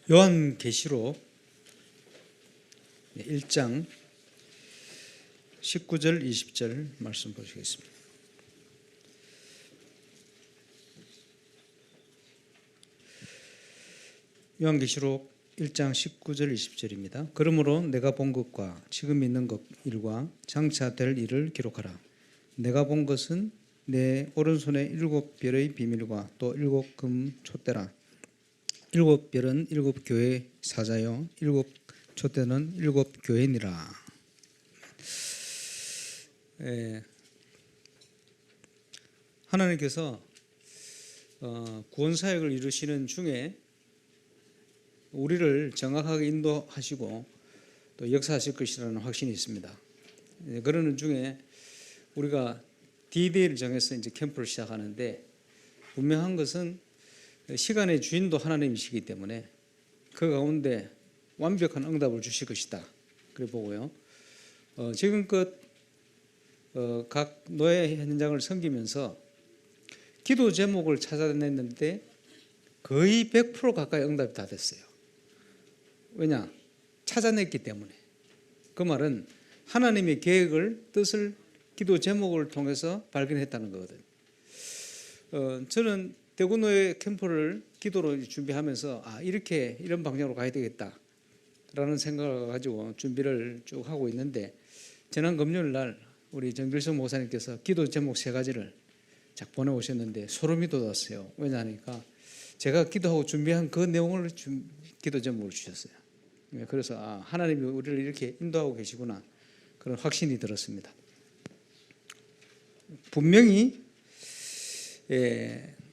요한계시록 1장 19절 20절 말씀 보시겠습니다. 요한계시록 1장 19절 20절입니다. 그러므로 내가 본 것과 지금 있는 것 일과 장차 될 일을 기록하라. 내가 본 것은 내 오른손에 7별의 비밀과 또 7금 촛대라. 7별은 7교회 사자요 7촛대는 7교회니라. 하나님께서 구원사역을 이루시는 중에 우리를 정확하게 인도하시고 또 역사하실 것이라는 확신이 있습니다. 그러는 중에 우리가 D-Day를 정해서 이제 캠프를 시작하는데, 분명한 것은 시간의 주인도 하나님이시기 때문에 그 가운데 완벽한 응답을 주실 것이다, 그래 보고요. 지금껏 각 노예 현장을 섬기면서 기도 제목을 찾아냈는데 거의 100% 가까이 응답이 다 됐어요. 왜냐? 찾아냈기 때문에. 그 말은 하나님의 계획을, 뜻을 기도 제목을 통해서 발견했다는 거거든요. 저는 대구노예 캠프를 기도로 준비하면서 이렇게 이런 방향으로 가야 되겠다라는 생각을 가지고 준비를 쭉 하고 있는데, 지난 금요일 날 우리 정길성 목사님께서 기도 제목 3가지를 쫙 보내오셨는데 소름이 돋았어요. 왜냐하니까 제가 기도하고 준비한 그 내용을 기도 제목으로 주셨어요. 그래서 하나님이 우리를 이렇게 인도하고 계시구나, 그런 확신이 들었습니다. 분명히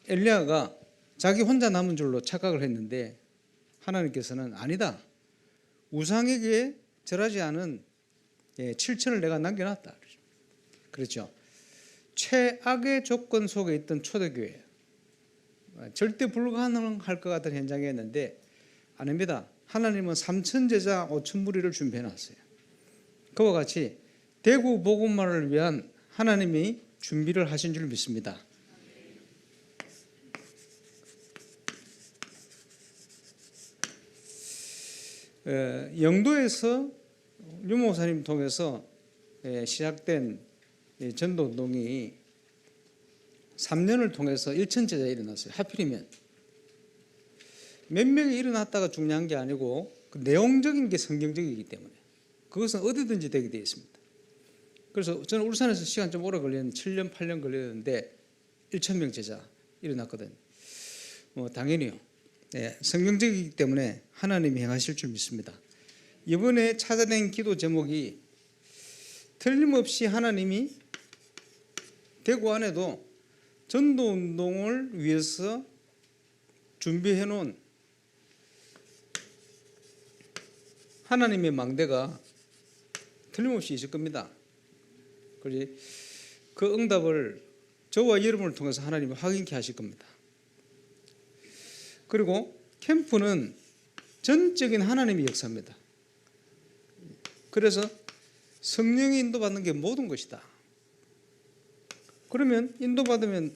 엘리야가 자기 혼자 남은 줄로 착각을 했는데 하나님께서는 아니다, 우상에게 절하지 않은 7천을 내가 남겨놨다. 그렇죠. 최악의 조건 속에 있던 초대교회, 절대 불가능할 것 같은 현장이었는데 아닙니다. 하나님은 3천 제자 5천 무리를 준비해놨어요. 그와 같이 대구 복음화를 위한 하나님이 준비를 하신 줄 믿습니다. 영도에서 유 목사님 통해서 시작된 전도운동이 3년을 통해서 1천 제자 일어났어요. 하필이면 몇 명이 일어났다가 중요한 게 아니고 그 내용적인 게 성경적이기 때문에 그것은 어디든지 되게 되어 있습니다. 그래서 저는 울산에서 시간 좀 오래 걸렸는데 7년 8년 걸렸는데 1천 명 제자 일어났거든요. 당연히요. 성경적이기 때문에 하나님이 행하실 줄 믿습니다. 이번에 찾아낸 기도 제목이 틀림없이 하나님이 대구 안에도 전도운동을 위해서 준비해 놓은 하나님의 망대가 틀림없이 있을 겁니다. 그 응답을 저와 여러분을 통해서 하나님이 확인케 하실 겁니다. 그리고 캠프는 전적인 하나님의 역사입니다. 그래서 성령이 인도받는 게 모든 것이다. 그러면 인도받으면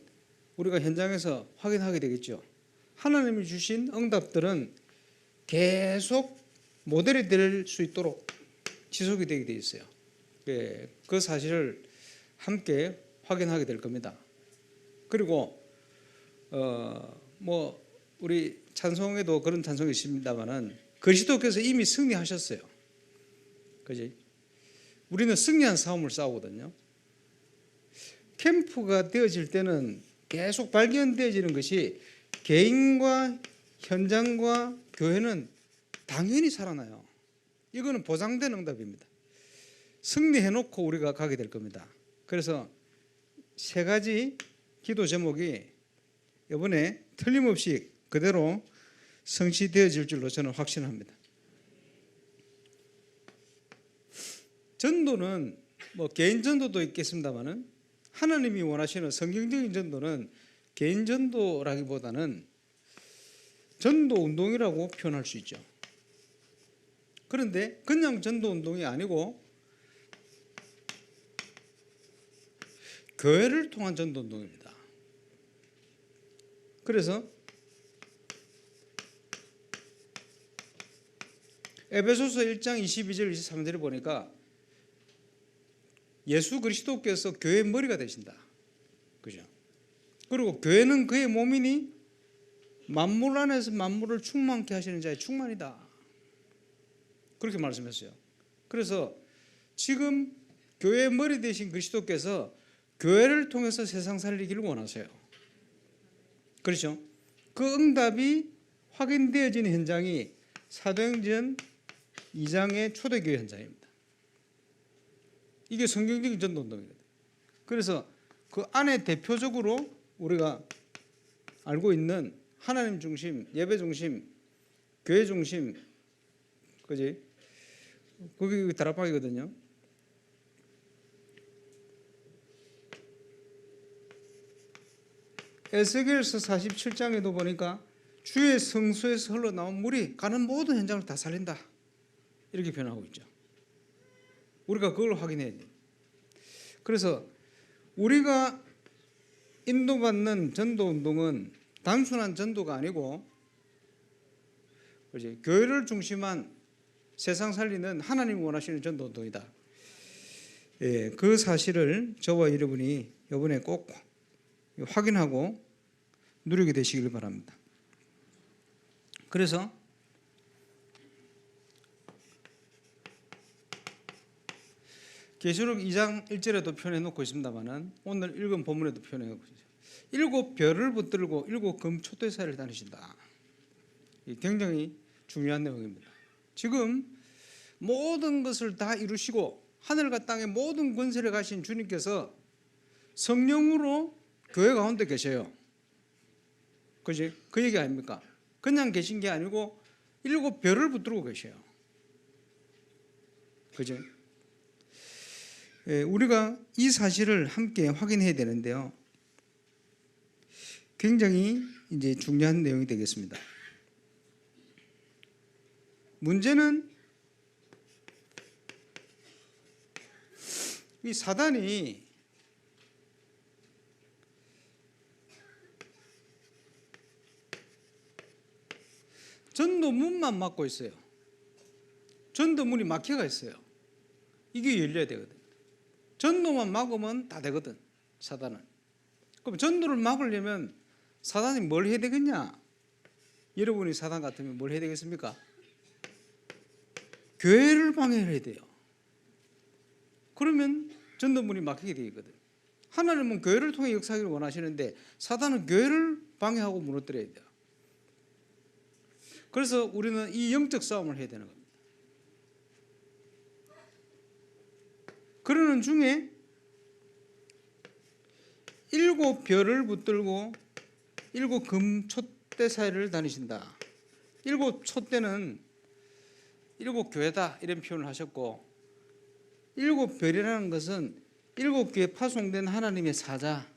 우리가 현장에서 확인하게 되겠죠. 하나님이 주신 응답들은 계속 모델이 될 수 있도록 지속이 되게 되어 있어요. 그 사실을 함께 확인하게 될 겁니다. 그리고 우리 찬송에도 그런 찬송이 있습니다만은 그리스도께서 이미 승리하셨어요. 그지? 우리는 승리한 싸움을 싸우거든요. 캠프가 되어질 때는 계속 발견되어지는 것이 개인과 현장과 교회는 당연히 살아나요. 이거는 보장된 응답입니다. 승리해놓고 우리가 가게 될 겁니다. 그래서 3가지 기도 제목이 이번에 틀림없이 그대로 성취되어질 줄로 저는 확신합니다. 전도는 개인 전도도 있겠습니다만은 하나님이 원하시는 성경적인 전도는 개인 전도라기보다는 전도 운동이라고 표현할 수 있죠. 그런데 그냥 전도 운동이 아니고 교회를 통한 전도 운동입니다. 그래서 에베소서 1장 22절 23절을 보니까 예수 그리스도께서 교회의 머리가 되신다. 그죠? 그리고 교회는 그의 몸이니 만물 안에서 만물을 충만케 하시는 자의 충만이다. 그렇게 말씀했어요. 그래서 지금 교회의 머리 되신 그리스도께서 교회를 통해서 세상 살리기를 원하세요. 그렇죠? 그 응답이 확인되어지는 현장이 사도행전 2장의 초대교회 현장입니다. 이게 성경적인 전도운동이거든요. 그래서 그 안에 대표적으로 우리가 알고 있는 하나님 중심, 예배 중심, 교회 중심, 그지? 거기 다락방이거든요. 에스겔서 47장에도 보니까 주의 성소에서 흘러나온 물이 가는 모든 현장을 다 살린다. 이렇게 표현하고 있죠. 우리가 그걸 확인해야 돼요. 그래서 우리가 인도받는 전도운동은 단순한 전도가 아니고 그렇지? 교회를 중심한 세상 살리는 하나님이 원하시는 전도운동이다. 예, 그 사실을 저와 여러분이 이번에 꼭 확인하고 누리게 되시길 바랍니다. 그래서 계시록 2장 1절에도 표현해 놓고 있습니다만은 오늘 읽은 본문에도 표현해 놓고 있어요. 7 별을 붙들고 7 금촛대사를 다니신다. 굉장히 중요한 내용입니다. 지금 모든 것을 다 이루시고 하늘과 땅의 모든 권세를 가신 주님께서 성령으로 교회 가운데 계셔요. 그지? 그 얘기 아닙니까? 그냥 계신 게 아니고 7 별을 붙들고 계셔요. 그죠? 예, 우리가 이 사실을 함께 확인해야 되는데요. 굉장히 이제 중요한 내용이 되겠습니다. 문제는 이 사단이 전도문만 막고 있어요. 전도문이 막혀가 있어요. 이게 열려야 되거든. 전도만 막으면 다 되거든, 사단은. 그럼 전도를 막으려면 사단이 뭘 해야 되겠냐? 여러분이 사단 같으면 뭘 해야 되겠습니까? 교회를 방해해야 돼요. 그러면 전도문이 막히게 되거든. 하나님은 교회를 통해 역사하기를 원하시는데 사단은 교회를 방해하고 무너뜨려야 돼요. 그래서 우리는 이 영적 싸움을 해야 되는 겁니다. 그러는 중에 7 별을 붙들고 7 금촛대 사이를 다니신다. 7 촛대는 7 교회다 이런 표현을 하셨고 7 별이라는 것은 7교에 파송된 하나님의 사자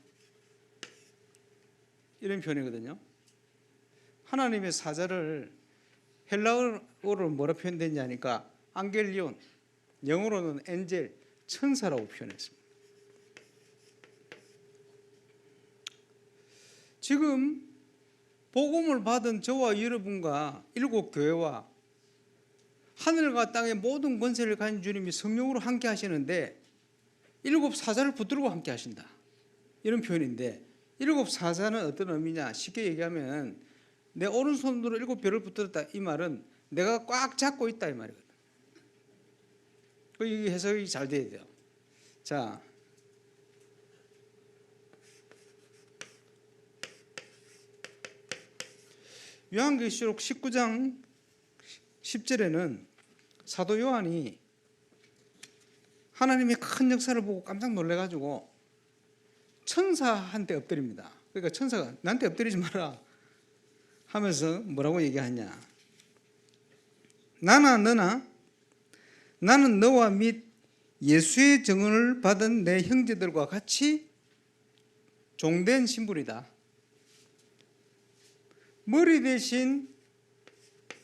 이런 표현이거든요. 하나님의 사자를 헬라어로 뭐라 표현됐냐 하니까 앙겔리온, 영어로는 엔젤, 천사라고 표현했습니다. 지금 복음을 받은 저와 여러분과 7 교회와 하늘과 땅의 모든 권세를 가진 주님이 성령으로 함께 하시는데 7 사자를 붙들고 함께 하신다. 이런 표현인데 7 사자는 어떤 의미냐? 쉽게 얘기하면 내 오른손으로 7 별을 붙들었다. 이 말은 내가 꽉 잡고 있다 이 말이거든. 이 해석이 잘 돼야 돼요. 자, 요한계시록 19장 10절에는 사도 요한이 하나님의 큰 역사를 보고 깜짝 놀래가지고 천사한테 엎드립니다. 그러니까 천사가 나한테 엎드리지 마라 하면서 뭐라고 얘기하냐? 나는 너와 및 예수의 증언을 받은 내 형제들과 같이 종된 신분이다. 머리 대신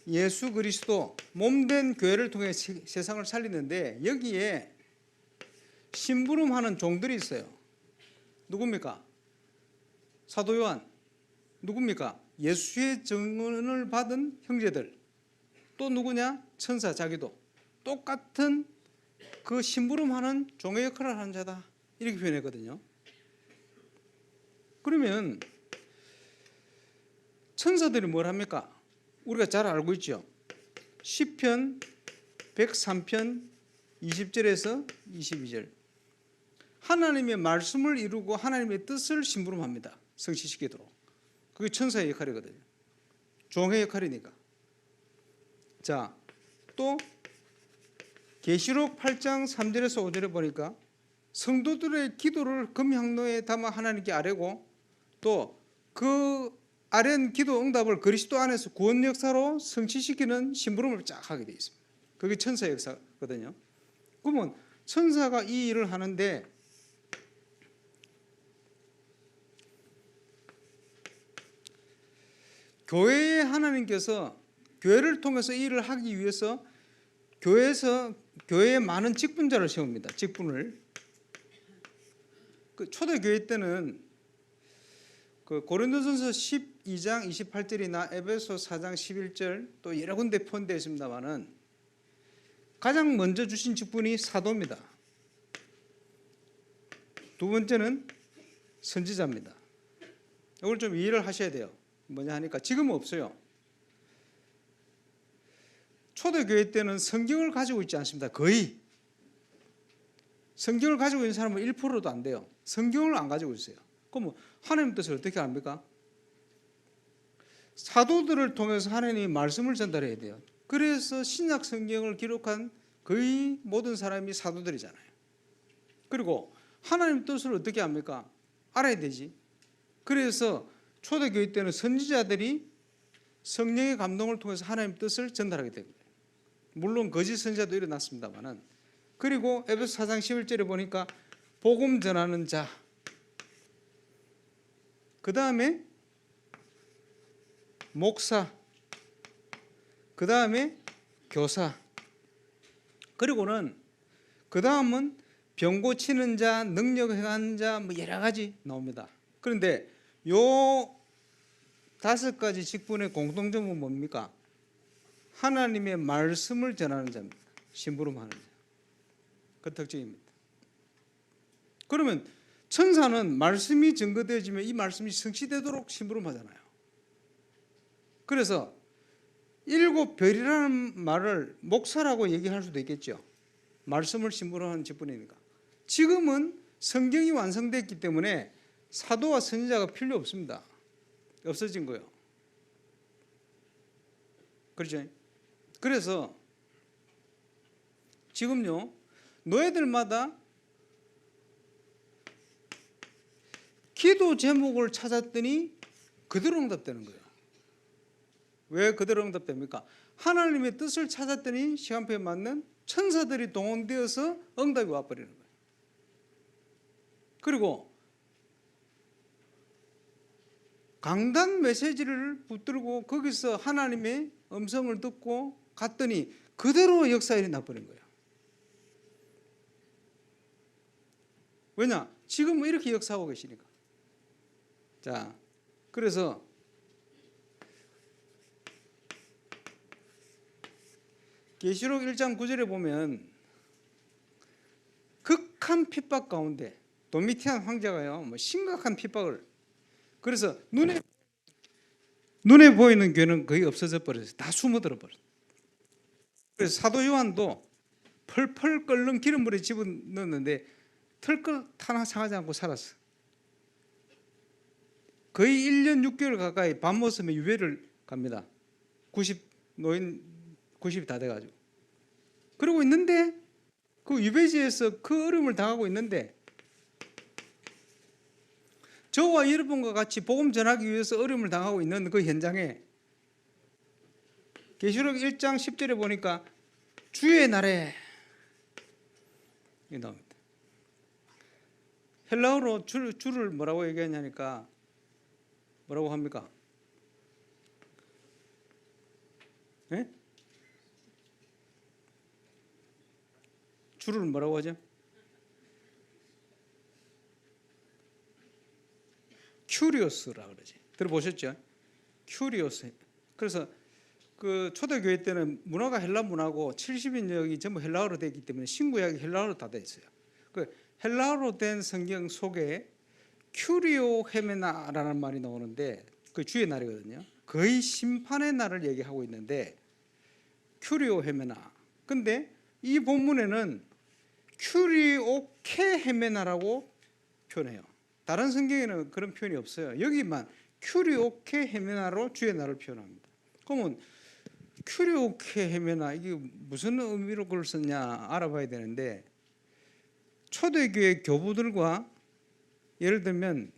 예수 그리스도 몸된 교회를 통해 세상을 살리는데 여기에 심부름하는 종들이 있어요. 누굽니까? 사도 요한. 누굽니까? 예수의 증언을 받은 형제들. 또 누구냐? 천사 자기도 똑같은 그 심부름하는 종의 역할을 하는 자다, 이렇게 표현했거든요. 그러면 천사들이 뭘 합니까? 우리가 잘 알고 있죠. 시편 103편 20절에서 22절, 하나님의 말씀을 이루고 하나님의 뜻을 심부름합니다. 성취시키도록. 그게 천사의 역할이거든요. 종의 역할이니까. 자, 또 계시록 8장 3절에서 5절에 보니까 성도들의 기도를 금향로에 담아 하나님께 아뢰고, 또 그 아뢰는 기도 응답을 그리스도 안에서 구원 역사로 성취시키는 심부름을 쫙 하게 되어 있습니다. 그게 천사의 역사거든요. 그러면 천사가 이 일을 하는데, 교회에 하나님께서 교회를 통해서 이 일을 하기 위해서 교회에 많은 직분자를 세웁니다. 직분을. 그 초대교회 때는 그 고린도전서 12장 28절이나 에베소 4장 11절 또 여러 군데 표현되어 있습니다만은 가장 먼저 주신 직분이 사도입니다. 두 번째는 선지자입니다. 이걸 좀 이해를 하셔야 돼요. 뭐냐 하니까 지금은 없어요. 초대교회 때는 성경을 가지고 있지 않습니다. 거의. 성경을 가지고 있는 사람은 1%도 안 돼요. 성경을 안 가지고 있어요. 그럼 하나님 뜻을 어떻게 압니까? 사도들을 통해서 하나님이 말씀을 전달해야 돼요. 그래서 신약 성경을 기록한 거의 모든 사람이 사도들이잖아요. 그리고 하나님 뜻을 어떻게 압니까? 알아야 되지. 그래서 초대교회 때는 선지자들이 성령의 감동을 통해서 하나님 뜻을 전달하게 됩니다. 물론 거짓 선지자도 일어났습니다만은. 그리고 에베소 4장 11절에 보니까 복음 전하는 자, 그 다음에 목사, 그 다음에 교사, 그리고는 그 다음은 병 고치는 자, 능력 행하는 자, 뭐 여러 가지 나옵니다. 그런데 요 5가지 직분의 공통점은 뭡니까? 하나님의 말씀을 전하는 자입니다. 심부름하는 자. 그 특징입니다. 그러면 천사는 말씀이 증거되어지면 이 말씀이 성취되도록 심부름하잖아요. 그래서 7별이라는 말을 목사라고 얘기할 수도 있겠죠. 말씀을 심부름하는 직분이니까. 지금은 성경이 완성됐기 때문에 사도와 선지자가 필요 없습니다. 없어진 거예요. 그렇죠? 그래서 지금요, 노예들마다 기도 제목을 찾았더니 그대로 응답되는 거예요. 왜 그대로 응답됩니까? 하나님의 뜻을 찾았더니 시간표에 맞는 천사들이 동원되어서 응답이 와버리는 거예요. 그리고 강단 메시지를 붙들고 거기서 하나님의 음성을 듣고 갔더니 그대로 역사일이 나버린 거예요. 왜냐? 지금 이렇게 역사하고 계시니까. 자, 그래서 계시록 1장 9절에 보면 극한 핍박 가운데 도미티안 황제가요, 뭐 심각한 핍박을, 그래서 눈에 보이는 교회는 거의 없어져 버렸어요. 다 숨어들어 버렸어요. 그래서 사도 요한도 펄펄 끓는 기름물에 집어넣었는데 털끝 하나 상하지 않고 살았어. 거의 1년 6개월 가까이 밤모섬에 유배를 갑니다. 90이 다 돼가지고. 그러고 있는데 그 유배지에서 그 어려움을 당하고 있는데 저와 여러분과 같이 복음 전하기 위해서 어려움을 당하고 있는 그 현장에 계시록 1장 10절에 보니까 주의 날에 이 나옵니다. 헬라어로 주를 뭐라고 얘기하냐니까 뭐라고 합니까? 네? 주를 뭐라고 하죠? 큐리오스라 그러지. 들어보셨죠? 큐리오스. 그래서 그 초대교회 때는 문화가 헬라 문화고 70인역이 전부 헬라어로 되어 있기 때문에 신구약이 헬라어로 다 되어 있어요. 그 헬라어로 된 성경 속에 큐리오 헤메나라는 말이 나오는데 그 주의 날이거든요. 거의 심판의 날을 얘기하고 있는데 큐리오 헤메나. 근데 이 본문에는 큐리오케 헤메나라고 표현해요. 다른 성경에는 그런 표현이 없어요. 여기만 큐리오케 헤메나로 주의 날을 표현합니다. 그러면 큐리오케 헤메나 이게 무슨 의미로 그걸 썼냐 알아봐야 되는데 초대교회 교부들과 예를 들면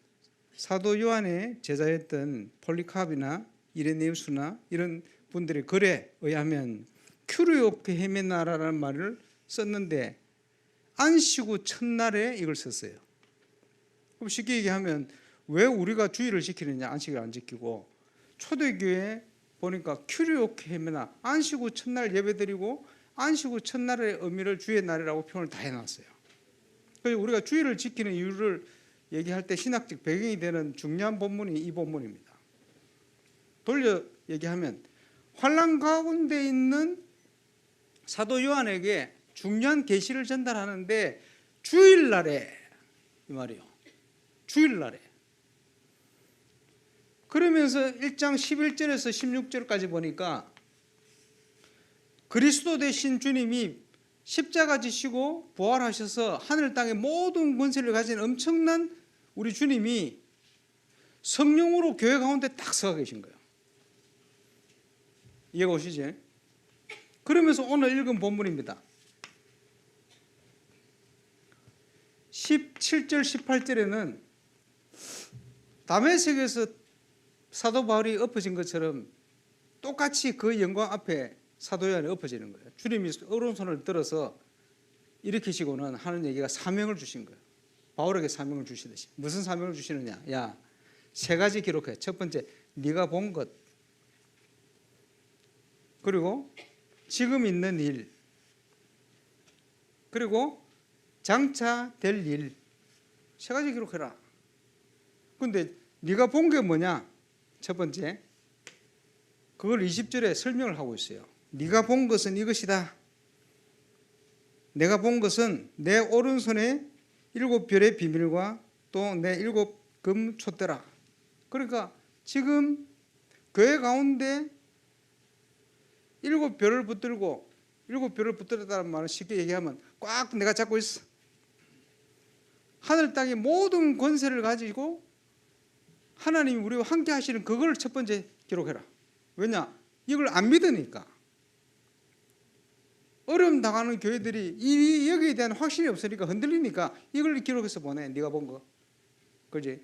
사도 요한의 제자였던 폴리카비나 이레네우스나 이런 분들의 글에 의하면 큐리오케 헤메나라는 말을 썼는데 안식 후 첫날에 이걸 썼어요. 그럼 쉽게 얘기하면 왜 우리가 주일을 지키느냐 안식을 안 지키고 초대교회 보니까 큐리오케 헤메나 안식 후 첫날 예배드리고 안식 후 첫날의 의미를 주의 날이라고 표현을 다 해놨어요. 그래서 우리가 주일을 지키는 이유를 얘기할 때 신학적 배경이 되는 중요한 본문이 이 본문입니다. 돌려 얘기하면 환난 가운데 있는 사도 요한에게 중요한 계시를 전달하는데 주일날에 이 말이요. 주일날에. 그러면서 1장 11절에서 16절까지 보니까 그리스도 되신 주님이 십자가 지시고 부활하셔서 하늘 땅의 모든 권세를 가진 엄청난 우리 주님이 성령으로 교회 가운데 딱 서가 계신 거예요. 이해가 오시죠? 그러면서 오늘 읽은 본문입니다. 17절 18절에는 다메섹에서 사도 바울이 엎어진 것처럼 똑같이 그 영광 앞에 사도 요한이 엎어지는 거예요. 주님이 오른손을 들어서 일으키시고는 하는 얘기가 사명을 주신 거예요. 바울에게 사명을 주시듯이. 무슨 사명을 주시느냐? 야, 세 가지 기록해. 첫 번째, 네가 본 것. 그리고 지금 있는 일. 그리고 장차 될 일. 세 가지 기록해라. 근데 네가 본 게 뭐냐? 첫 번째, 그걸 20절에 설명을 하고 있어요. 네가 본 것은 이것이다. 내가 본 것은 내 오른손에 7별의 비밀과 또 내 7금 촛대라. 그러니까 지금 교회 가운데 7별을 붙들고 7별을 붙들었다는 말은 쉽게 얘기하면 꽉 내가 잡고 있어. 하늘 땅의 모든 권세를 가지고 하나님이 우리와 함께 하시는 그걸 첫 번째 기록해라. 왜냐? 이걸 안 믿으니까. 어려움 당하는 교회들이 여기에 대한 확신이 없으니까 흔들리니까 이걸 기록해서 보내. 네가 본 거. 그지?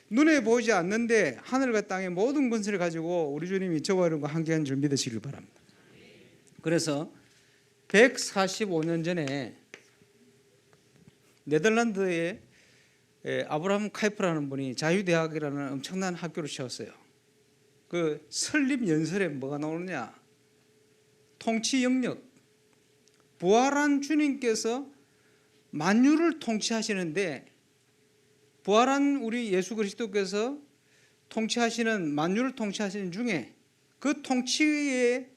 눈에 보이지 않는데 하늘과 땅의 모든 권세를 가지고 우리 주님이 저와 여러분과 함께한 줄 믿으시길 바랍니다. 그래서 145년 전에 네덜란드의 아브라함 카이프라는 분이 자유대학이라는 엄청난 학교를 세웠어요. 그 설립 연설에 뭐가 나오느냐? 통치 영역. 부활한 주님께서 만유를 통치하시는데 부활한 우리 예수 그리스도께서 통치하시는 만유를 통치하시는 중에 그 통치에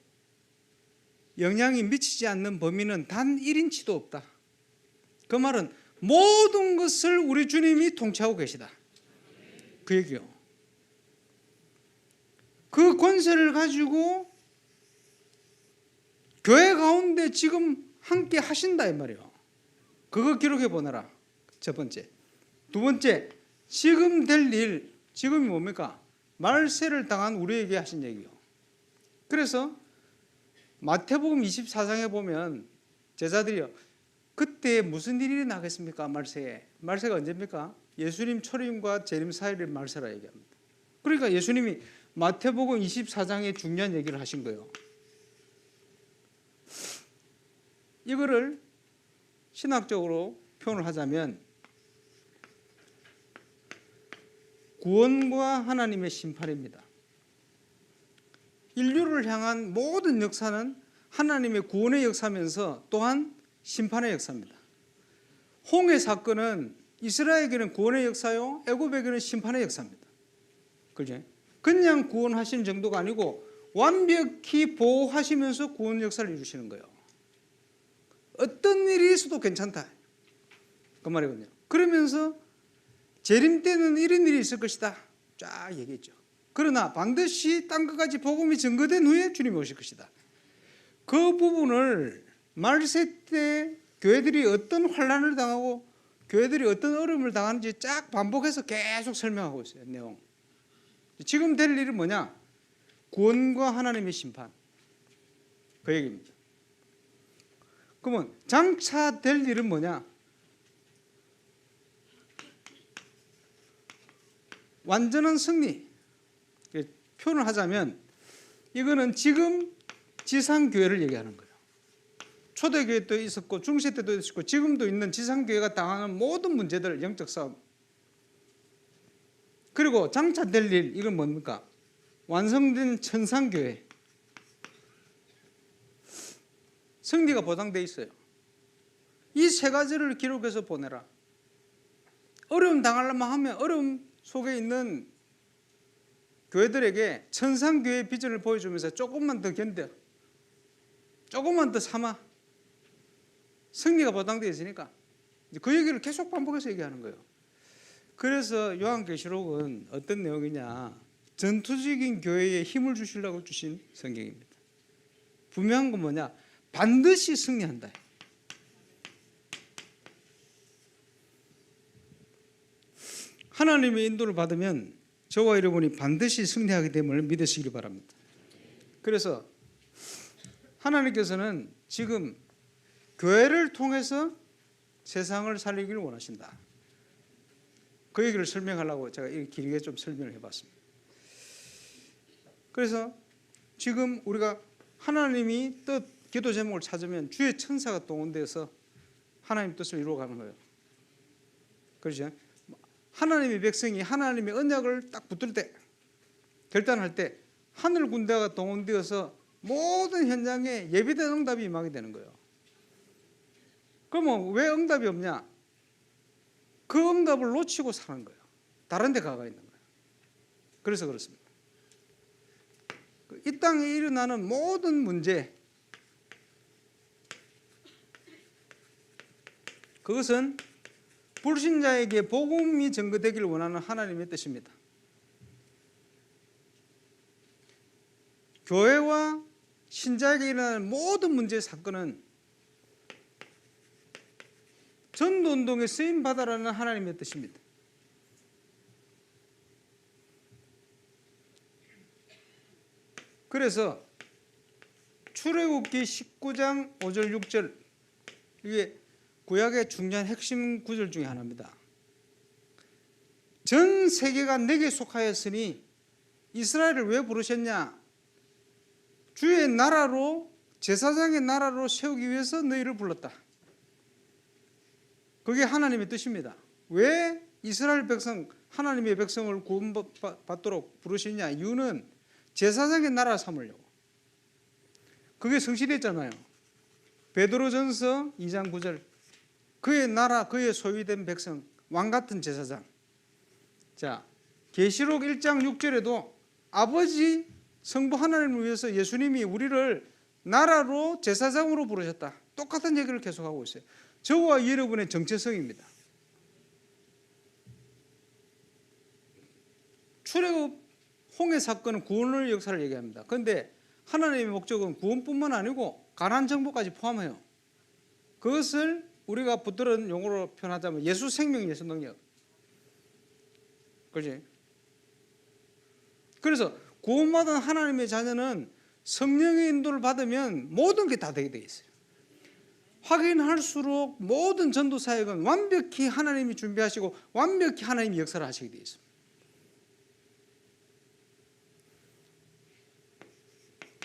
영향이 미치지 않는 범위는 단 1인치도 없다. 그 말은 모든 것을 우리 주님이 통치하고 계시다. 그 얘기요. 그 권세를 가지고 교회 가운데 지금 함께 하신다 이 말이에요. 그거 기록해 보내라. 첫 번째. 두 번째, 지금 될 일. 지금이 뭡니까? 말세를 당한 우리에게 하신 얘기요. 그래서 마태복음 24장에 보면 제자들이요, 그때 무슨 일이 나겠습니까? 말세에. 말세가 언제입니까? 예수님 초림과 재림 사이를 말세라 얘기합니다. 그러니까 예수님이 마태복음 24장에 중요한 얘기를 하신 거예요. 이거를 신학적으로 표현을 하자면 구원과 하나님의 심판입니다. 인류를 향한 모든 역사는 하나님의 구원의 역사면서 또한 심판의 역사입니다. 홍해 사건은 이스라엘에게는 구원의 역사요, 애굽에게는 심판의 역사입니다. 그죠? 그냥 구원하시는 정도가 아니고 완벽히 보호하시면서 구원 역사를 이루시는 거예요. 어떤 일이 있어도 괜찮다, 그 말이거든요. 그러면서 재림 때는 이런 일이 있을 것이다 쫙 얘기했죠. 그러나 반드시 땅 끝까지 복음이 증거된 후에 주님이 오실 것이다. 그 부분을 말세 때 교회들이 어떤 환난을 당하고 교회들이 어떤 어려움을 당하는지 쫙 반복해서 계속 설명하고 있어요. 내용. 지금 될 일은 뭐냐? 구원과 하나님의 심판, 그 얘기입니다. 그러면 장차 될 일은 뭐냐? 완전한 승리. 표현을 하자면 이거는 지금 지상교회를 얘기하는 거예요. 초대교회 때 있었고 중세 때도 있었고 지금도 있는 지상교회가 당하는 모든 문제들, 영적 싸움. 그리고 장차 될 일, 이건 뭡니까? 완성된 천상교회. 승리가 보장되어 있어요. 이 세 가지를 기록해서 보내라. 어려움 당하려면 하면 어려움 속에 있는 교회들에게 천상교회의 비전을 보여주면서 조금만 더 견뎌, 조금만 더 참아. 승리가 보장되어 있으니까 그 얘기를 계속 반복해서 얘기하는 거예요. 그래서 요한계시록은 어떤 내용이냐? 전투적인 교회에 힘을 주시려고 주신 성경입니다. 분명한 건 뭐냐? 반드시 승리한다. 하나님의 인도를 받으면 저와 여러분이 반드시 승리하게 됨을 믿으시기 바랍니다. 그래서 하나님께서는 지금 교회를 통해서 세상을 살리기를 원하신다. 그 얘기를 설명하려고 제가 길게 좀 설명을 해봤습니다. 그래서 지금 우리가 하나님이 뜻, 기도 제목을 찾으면 주의 천사가 동원되어서 하나님 뜻을 이루어가는 거예요. 그렇죠? 하나님의 백성이 하나님의 언약을 딱 붙들 때, 결단할 때 하늘 군대가 동원되어서 모든 현장에 예비된 응답이 임하게 되는 거예요. 그러면 왜 응답이 없냐? 그 응답을 놓치고 사는 거예요. 다른 데 가가 있는 거예요. 그래서 그렇습니다. 이 땅에 일어나는 모든 문제, 그것은 불신자에게 복음이 전거되기를 원하는 하나님의 뜻입니다. 교회와 신자에게 일어나는 모든 문제 사건은 전도운동에 쓰임받아라는 하나님의 뜻입니다. 그래서 출애굽기 19장 5절 6절, 이게 구약의 중요한 핵심 구절 중에 하나입니다. 전 세계가 내게 속하였으니 이스라엘을 왜 부르셨냐? 주의 나라로, 제사장의 나라로 세우기 위해서 너희를 불렀다. 그게 하나님의 뜻입니다. 왜 이스라엘 백성, 하나님의 백성을 구원받도록 부르시냐? 이유는 제사장의 나라 삼으려고. 그게 성취됐잖아요. 베드로전서 2장 9절, 그의 나라, 그의 소유된 백성, 왕같은 제사장. 자, 계시록 1장 6절에도 아버지 성부 하나님을 위해서 예수님이 우리를 나라로 제사장으로 부르셨다. 똑같은 얘기를 계속하고 있어요. 저와 여러분의 정체성입니다. 출애굽 홍해 사건은 구원의 역사를 얘기합니다. 그런데 하나님의 목적은 구원뿐만 아니고 가나안 정복까지 포함해요. 그것을 우리가 붙들은 용어로 표현하자면 예수 생명, 예수 능력. 그렇지? 그래서 구원받은 하나님의 자녀는 성령의 인도를 받으면 모든 게 다 되게 돼 있어요. 확인할수록 모든 전도 사역은 완벽히 하나님이 준비하시고 완벽히 하나님이 역사를 하시게 돼 있습니다.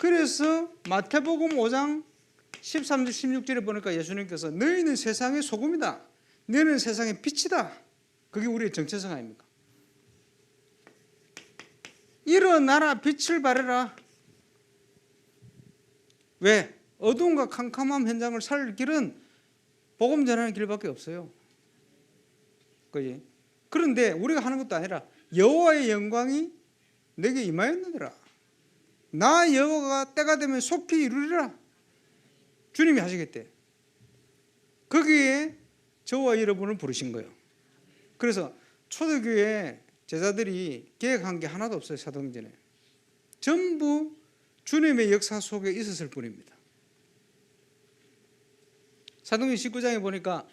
그래서 마태복음 5장 13절 16절에 보니까 예수님께서 너희는 세상의 소금이다, 너희는 세상의 빛이다. 그게 우리의 정체성 아닙니까? 일어나라, 빛을 발해라. 왜? 어두움과 캄캄한 현장을 살릴 길은 복음 전하는 길밖에 없어요. 그지? 그런데 우리가 하는 것도 아니라 여호와의 영광이 내게 임하였느니라. 나 여호와가 때가 되면 속히 이루리라. 주님이 하시겠대. 거기에 저와 여러분을 부르신 거예요. 그래서 초대교회 제자들이 계획한 게 하나도 없어요. 사도행전에 전부 주님의 역사 속에 있었을 뿐입니다. 사도행전 19장에 보니까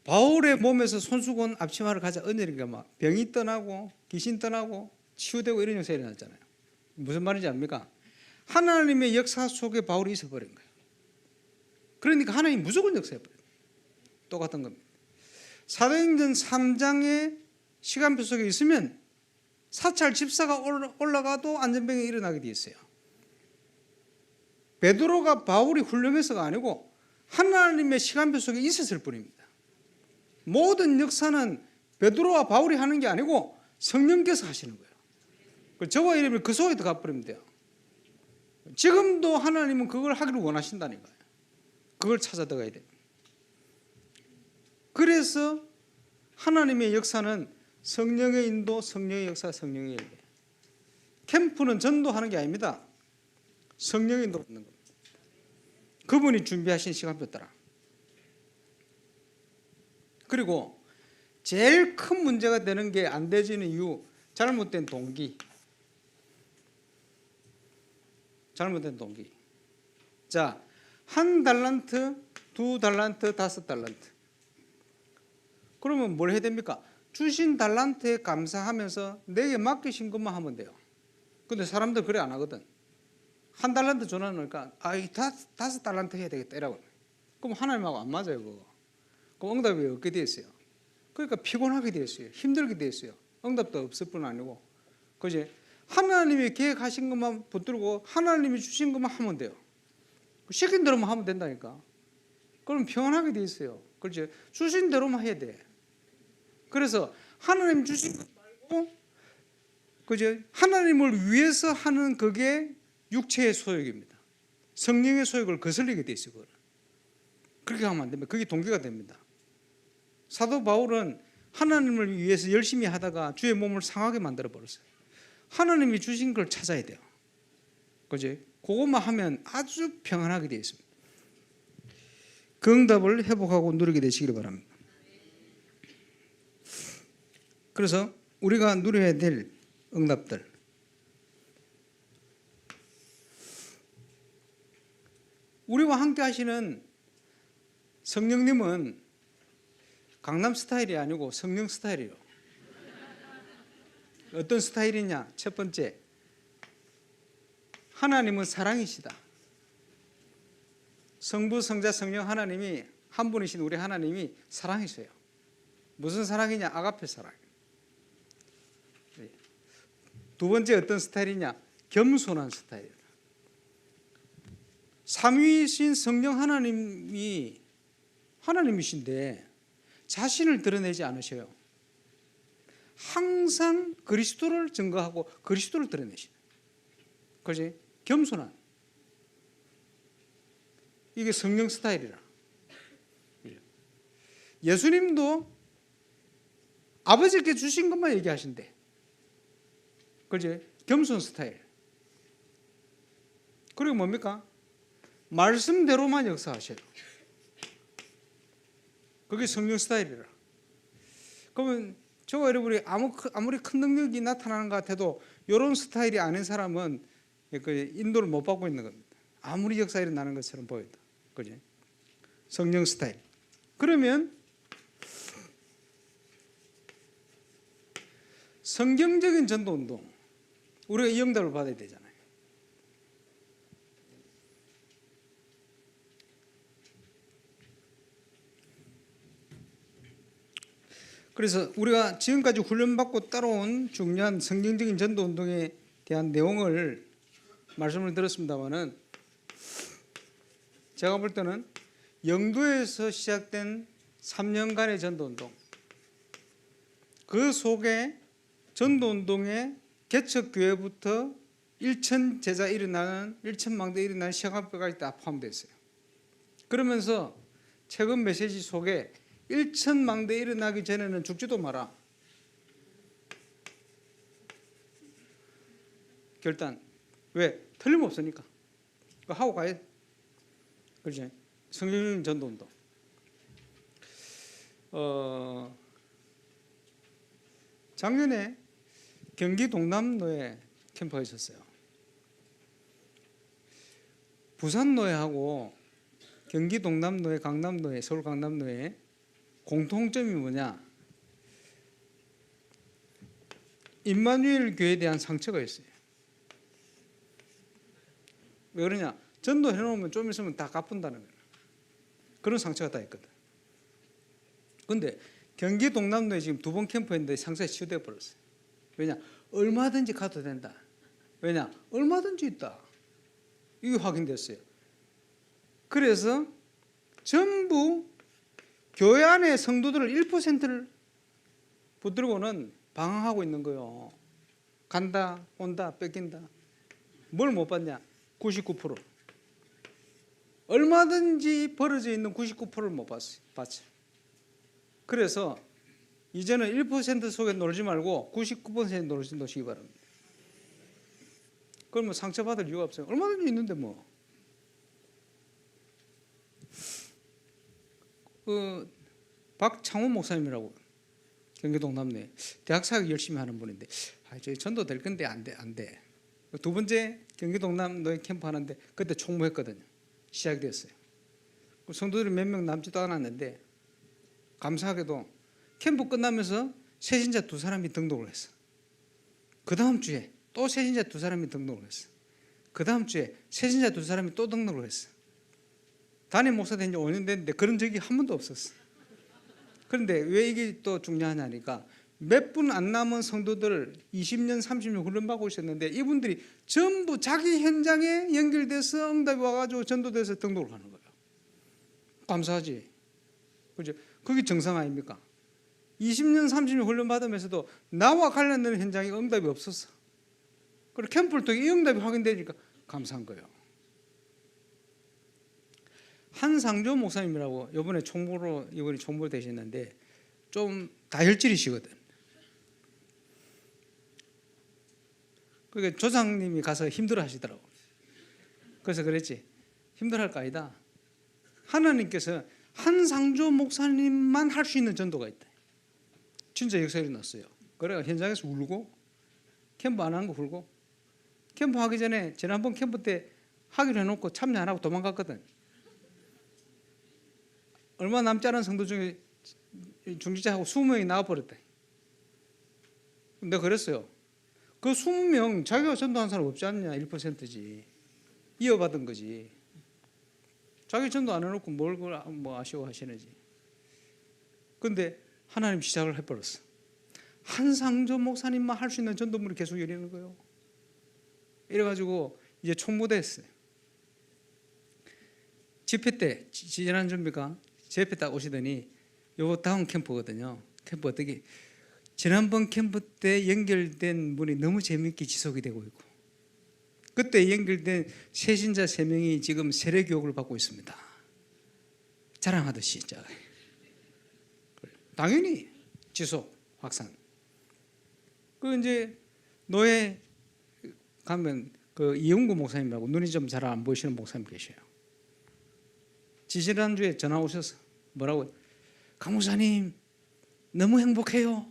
바울의 몸에서 손수건 앞치마를 가져 얹으니까 막 병이 떠나고 귀신 떠나고 치유되고 이런 역사가 일어났잖아요. 무슨 말인지 압니까? 하나님의 역사 속에 바울이 있어버린 거예요. 그러니까 하나님 무조건 역사해버려요. 똑같은 겁니다. 사도행전 3장의 시간표 속에 있으면 사찰 집사가 올라가도 안전병이 일어나게 돼 있어요. 베드로가 바울이 훌륭해서가 아니고 하나님의 시간표 속에 있었을 뿐입니다. 모든 역사는 베드로와 바울이 하는 게 아니고 성령께서 하시는 거예요. 저와 여러분이 그 속에 들어가 버리면 돼요. 지금도 하나님은 그걸 하기를 원하신다니까요. 그걸 찾아 들어가야 돼요. 그래서 하나님의 역사는 성령의 인도, 성령의 역사, 성령의 인도. 캠프는 전도하는 게 아닙니다. 성령의 인도 받는 겁니다. 그분이 준비하신 시간표 따라. 그리고 제일 큰 문제가 되는 게 안 되지는 이유, 잘못된 동기. 잘못된 동기. 자, 1달란트, 2달란트, 5달란트. 그러면 뭘 해야 됩니까? 주신 달란트에 감사하면서 내게 맡기신 것만 하면 돼요. 근데 사람들 그래 안 하거든. 1달란트 전화하니까 이 5달란트 해야 되겠다 이라고. 그럼 하나님하고 안 맞아요 그거. 그럼 응답이 없게 되어 있어요. 그러니까 피곤하게 되어 있어요. 힘들게 되어 있어요. 응답도 없을 뿐 아니고. 그지? 하나님이 계획하신 것만 붙들고 하나님이 주신 것만 하면 돼요. 시킨 대로만 하면 된다니까. 그럼 평안하게 되어 있어요. 그렇지? 주신 대로만 해야 돼. 그래서 하나님 주신 것 말고 그죠? 하나님을 위해서 하는 그게 육체의 소욕입니다. 성령의 소욕을 거슬리게 돼 있어요. 그걸. 그렇게 하면 안 됩니다. 그게 동기가 됩니다. 사도 바울은 하나님을 위해서 열심히 하다가 주의 몸을 상하게 만들어 버렸어요. 하나님이 주신 걸 찾아야 돼요. 그죠? 그것만 하면 아주 평안하게 되어 있습니다. 그 응답을 회복하고 누리게 되시기를 바랍니다. 그래서 우리가 누려야 될 응답들. 우리와 함께 하시는 성령님은 강남 스타일이 아니고 성령 스타일이에요. 어떤 스타일이냐? 첫 번째, 하나님은 사랑이시다. 성부, 성자, 성령 하나님이 한 분이신 우리 하나님이 사랑이세요. 무슨 사랑이냐? 아가페 사랑. 두 번째 어떤 스타일이냐? 겸손한 스타일. 삼위이신 성령 하나님이 하나님이신데 자신을 드러내지 않으셔요. 항상 그리스도를 증거하고 그리스도를 드러내시는. 그렇지? 겸손한. 이게 성령 스타일이라. 예수님도 아버지께 주신 것만 얘기하신대. 그렇지? 겸손 스타일. 그리고 뭡니까? 말씀대로만 역사하셔요. 그게 성령 스타일이라. 그러면 저와 여러분이 아무리 큰 능력이 나타나는 것 같아도 이런 스타일이 아닌 사람은 인도를 못 받고 있는 겁니다. 아무리 역사 일어나는 것처럼 보인다. 그지? 성령 스타일. 그러면 성경적인 전도운동, 우리가 이 응답을 받아야 되잖아요. 그래서 우리가 지금까지 훈련받고 따라온 중요한 성경적인 전도운동에 대한 내용을 말씀을 들었습니다마는 제가 볼 때는 영도에서 시작된 3년간의 전도운동, 그 속에 전도운동의 개척교회부터 1천 제자 일어나는 1천 망대 일어나는 시간표까지 다 포함되어 있어요. 그러면서 최근 메시지 속에 1천 망대 일어나기 전에는 죽지도 마라. 결단. 왜? 틀림없으니까. 그거 하고 가야 돼. 그렇지? 성령 전도운동. 작년에 경기 동남로에 캠프가 있었어요. 부산노예하고 경기 동남노예, 강남노예, 서울 강남노예 공통점이 뭐냐? 임마누엘 교회에 대한 상처가 있어요. 왜 그러냐? 전도해 놓으면 좀 있으면 다 갚는다는 거예요. 그런 상처가 다 있거든. 근데 경기 동남로에 지금 2번 캠프했는데 상처가 치유되어 버렸어요. 왜냐? 얼마든지 가도 된다. 왜냐? 얼마든지 있다. 이게 확인됐어요. 그래서 전부 교회 안에 성도들을 1%를 붙들고는 방황하고 있는 거예요. 간다, 온다, 뺏긴다. 뭘 못 받냐? 99%. 얼마든지 벌어져 있는 99%를 못 봤어요. 그래서 이제는 1% 속에 놀지 말고 99%에 노시기 바랍니다. 그러면 상처받을 이유가 없어요. 얼마든지 있는데 뭐. 박창훈 목사님이라고 경기도 남로에 대학 사역 열심히 하는 분인데 저희 전도 될 건데 안 돼. 2번째 경기도 남로에 캠프 하는데 그때 총무했거든요. 시작됐어요. 성도들이 몇 명 남지도 않았는데 감사하게도 캠프 끝나면서 새신자 2사람이 등록을 했어. 그 다음 주에 또 새신자 2사람이 등록을 했어. 그 다음 주에 새신자 2사람이 또 등록을 했어. 담임 목사 된 지 5년 됐는데 그런 적이 한 번도 없었어. 그런데 왜 이게 또 중요하냐니까 몇 분 안 남은 성도들 20년 30년 훈련받고 있었는데 이분들이 전부 자기 현장에 연결돼서 응답이 와가지고 전도돼서 등록을 하는 거예요. 감사하지. 그죠? 그게 정상 아닙니까? 20년 30년 훈련받으면서도 나와 관련된 현장에 응답이 없었어. 그리고 캠프를 통해 이 응답이 확인되니까 감사한 거예요. 한상조 목사님이라고 이번에 총무로 되셨는데 좀 다혈질이시거든. 그러니까 조상님이 가서 힘들어 하시더라고. 그래서 그랬지. 힘들어 할 거 아니다. 하나님께서 한상조 목사님만 할 수 있는 전도가 있다. 진짜 역사가 일어났어요. 그래가 현장에서 울고 캠프 안 하는 거 울고 캠프 하기 전에 지난번 캠프 때 하기로 해놓고 참여 안 하고 도망갔거든. 얼마 남지 않은 성도 중에 중지자하고 20명이 나와버렸다. 내가 그랬어요. 그 20명 자기가 전도한 사람 없지 않냐. 1%지. 이어받은 거지. 자기 전도 안 해놓고 뭘 뭐 아쉬워하시는지. 그런데 하나님 시작을 해버렸어. 한상조 목사님만 할 수 있는 전도물이 계속 열리는 거예요. 이래가지고 이제 총무됐어요. 집회 때 지난주입니까? 집회 딱 오시더니 요 다음 캠프거든요. 캠프 어떻게 지난번 캠프 때 연결된 분이 너무 재미있게 지속이 되고 있고 그때 연결된 새신자 3명이 지금 세례교육을 받고 있습니다. 자랑하듯이 진짜. 당연히 지속 확산. 그 이제 노예 가면 그 이용구 목사님이라고 눈이 좀 잘 안 보이시는 목사님 계셔요. 지지난주에 전화 오셔서 뭐라고? 강목사님 너무 행복해요.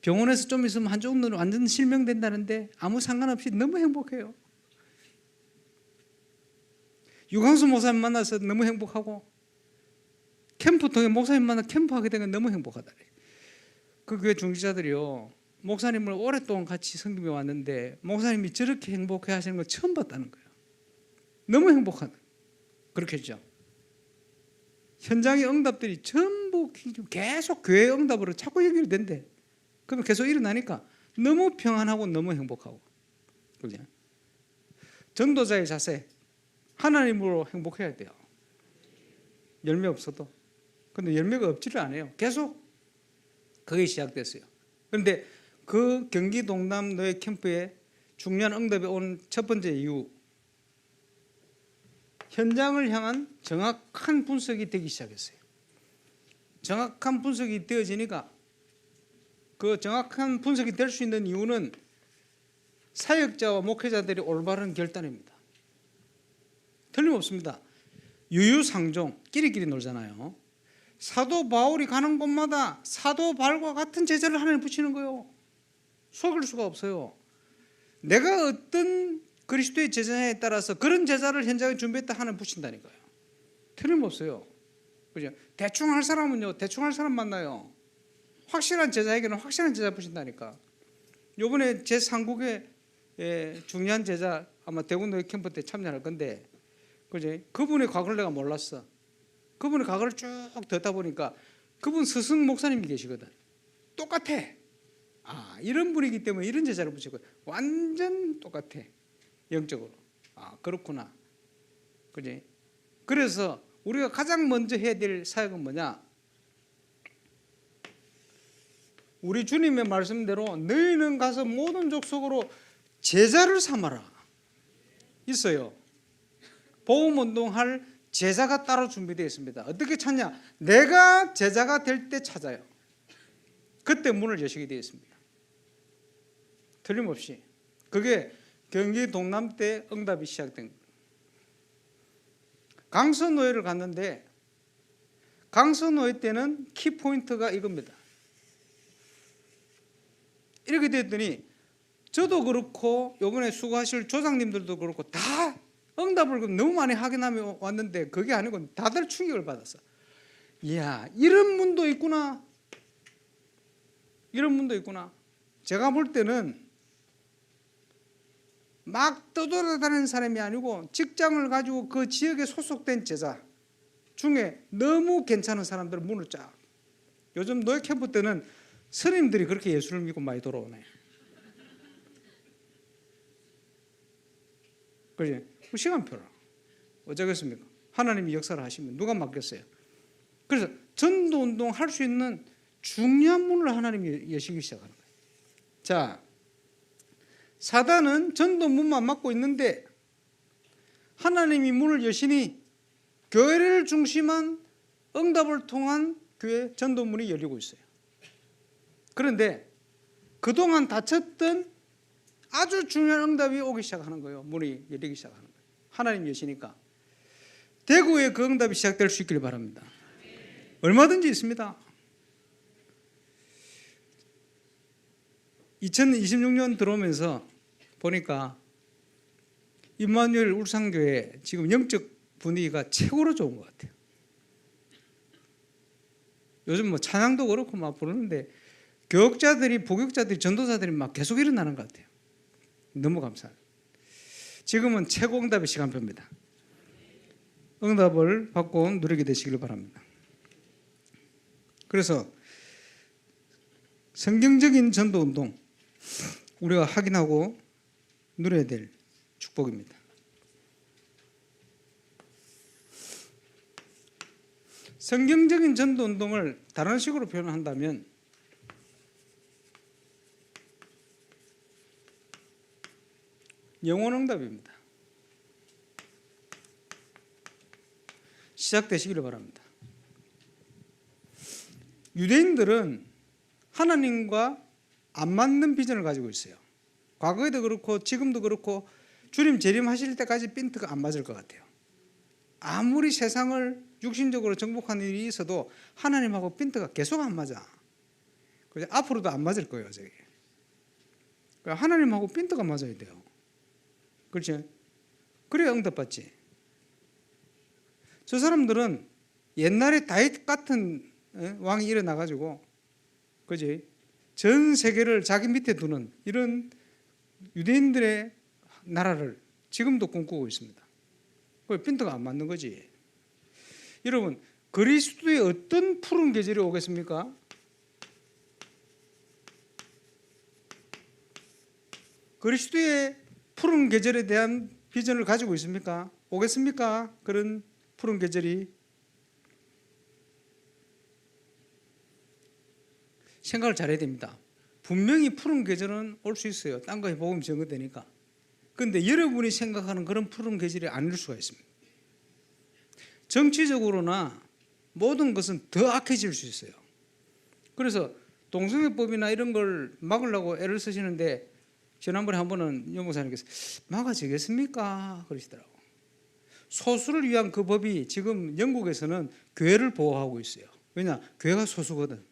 병원에서 좀 있으면 한쪽 눈은 완전 실명된다는데 아무 상관없이 너무 행복해요. 유광수 목사님 만나서 너무 행복하고 캠프 통해 목사님 만나 캠프하게 된 건 너무 행복하다. 그 교회 중지자들이요. 목사님을 오랫동안 같이 섬기며 왔는데 목사님이 저렇게 행복해 하시는 걸 처음 봤다는 거예요. 너무 행복하다. 그렇겠죠. 현장의 응답들이 전부 계속 교회의 응답으로 자꾸 연결된대. 그러면 계속 일어나니까 너무 평안하고 너무 행복하고. 그죠? 전도자의 자세, 하나님으로 행복해야 돼요. 열매 없어도. 근데 열매가 없지를 않아요. 계속 그게 시작됐어요. 그런데 그 경기 동남 노예 캠프에 중요한 응답이 온 첫 번째 이유, 현장을 향한 정확한 분석이 되기 시작했어요. 정확한 분석이 되어지니까 그 정확한 분석이 될 수 있는 이유는 사역자와 목회자들이 올바른 결단입니다. 틀림없습니다. 유유상종 끼리끼리 놀잖아요. 사도 바울이 가는 곳마다 사도 바울과 같은 제자를 하나님 붙이는 거예요. 속일 수가 없어요. 내가 어떤 그리스도의 제자에 따라서 그런 제자를 현장에 준비했다 하나님 붙인다니까요. 틀림없어요. 그죠? 대충 할 사람은요, 대충 할 사람 만나요. 확실한 제자에게는 확실한 제자 붙인다니까. 요번에 제3국의 중요한 제자 아마 대구노예 캠프 때 참여할 건데, 그지? 그분의 과거를 내가 몰랐어. 그분의 과거를 쭉 듣다 보니까 그분 스승 목사님이 계시거든. 똑같아. 이런 분이기 때문에 이런 제자를 붙이고 완전 똑같아. 영적으로. 그렇구나. 그지? 그래서 우리가 가장 먼저 해야 될 사역은 뭐냐? 우리 주님의 말씀대로 너희는 가서 모든 족속으로 제자를 삼아라. 있어요. 복음운동할 제자가 따로 준비되어 있습니다. 어떻게 찾냐? 내가 제자가 될 때 찾아요. 그때 문을 여시게 되어 있습니다. 틀림없이. 그게 경기 동남 때 응답이 시작된 거예요. 강서노예를 갔는데 강서노예 때는 키포인트가 이겁니다. 이렇게 됐더니 저도 그렇고 이번에 수고하실 조장님들도 그렇고 다 응답을 너무 많이 확인하며 왔는데 그게 아니고 다들 충격을 받았어. 이야, 이런 문도 있구나. 이런 문도 있구나. 제가 볼 때는 막 떠돌아다니는 사람이 아니고 직장을 가지고 그 지역에 소속된 제자 중에 너무 괜찮은 사람들은 문을 쫙. 요즘 노예 캠프 때는 스님들이 그렇게 예수를 믿고 많이 돌아오네. 그지? 시간표라. 어쩌겠습니까? 하나님이 역사를 하시면 누가 맡겼어요? 그래서 전도운동 할 수 있는 중요한 문을 하나님이 여시기 시작하는 거예요. 자, 사단은 전도 문만 막고 있는데 하나님이 문을 여시니 교회를 중심한 응답을 통한 교회 전도문이 열리고 있어요. 그런데 그동안 닫혔던 아주 중요한 응답이 오기 시작하는 거예요. 문이 열리기 시작하는 거예요. 하나님 여시니까 대구에 그 응답이 시작될 수 있기를 바랍니다. 얼마든지 있습니다. 2026년 들어오면서 보니까 임마누엘 울산교회 지금 영적 분위기가 최고로 좋은 것 같아요. 요즘 뭐 찬양도 그렇고 막 부르는데 교육자들이, 복역자들이, 전도자들이 막 계속 일어나는 것 같아요. 너무 감사합니다. 지금은 최고 응답의 시간표입니다. 응답을 받고 누리게 되시길 바랍니다. 그래서 성경적인 전도운동 우리가 확인하고 누려야 될 축복입니다. 성경적인 전도운동을 다른 식으로 표현한다면 영혼응답입니다. 시작되시기를 바랍니다. 유대인들은 하나님과 안 맞는 비전을 가지고 있어요. 과거에도 그렇고 지금도 그렇고 주님 재림하실 때까지 핀트가 안 맞을 것 같아요. 아무리 세상을 육신적으로 정복하는 일이 있어도 하나님하고 핀트가 계속 안 맞아. 그래서 앞으로도 안 맞을 거예요. 저게. 그러니까 하나님하고 핀트가 맞아야 돼요. 그렇죠? 그래야 응답받지. 저 사람들은 옛날에 다윗 같은 왕이 일어나가지고, 그지? 전 세계를 자기 밑에 두는 이런 유대인들의 나라를 지금도 꿈꾸고 있습니다. 그 핀트가 안 맞는 거지. 여러분, 그리스도의 어떤 푸른 계절이 오겠습니까? 그리스도의 푸른 계절에 대한 비전을 가지고 있습니까? 오겠습니까? 그런 푸른 계절이. 생각을 잘해야 됩니다. 분명히 푸른 계절은 올 수 있어요. 딴 거에 복음이 증거되니까. 그런데 여러분이 생각하는 그런 푸른 계절이 아닐 수가 있습니다. 정치적으로나 모든 것은 더 악해질 수 있어요. 그래서 동성애법이나 이런 걸 막으려고 애를 쓰시는데 지난번에 한 번은 연구사님께서 막아지겠습니까? 그러시더라고. 소수를 위한 그 법이 지금 영국에서는 교회를 보호하고 있어요. 왜냐? 교회가 소수거든.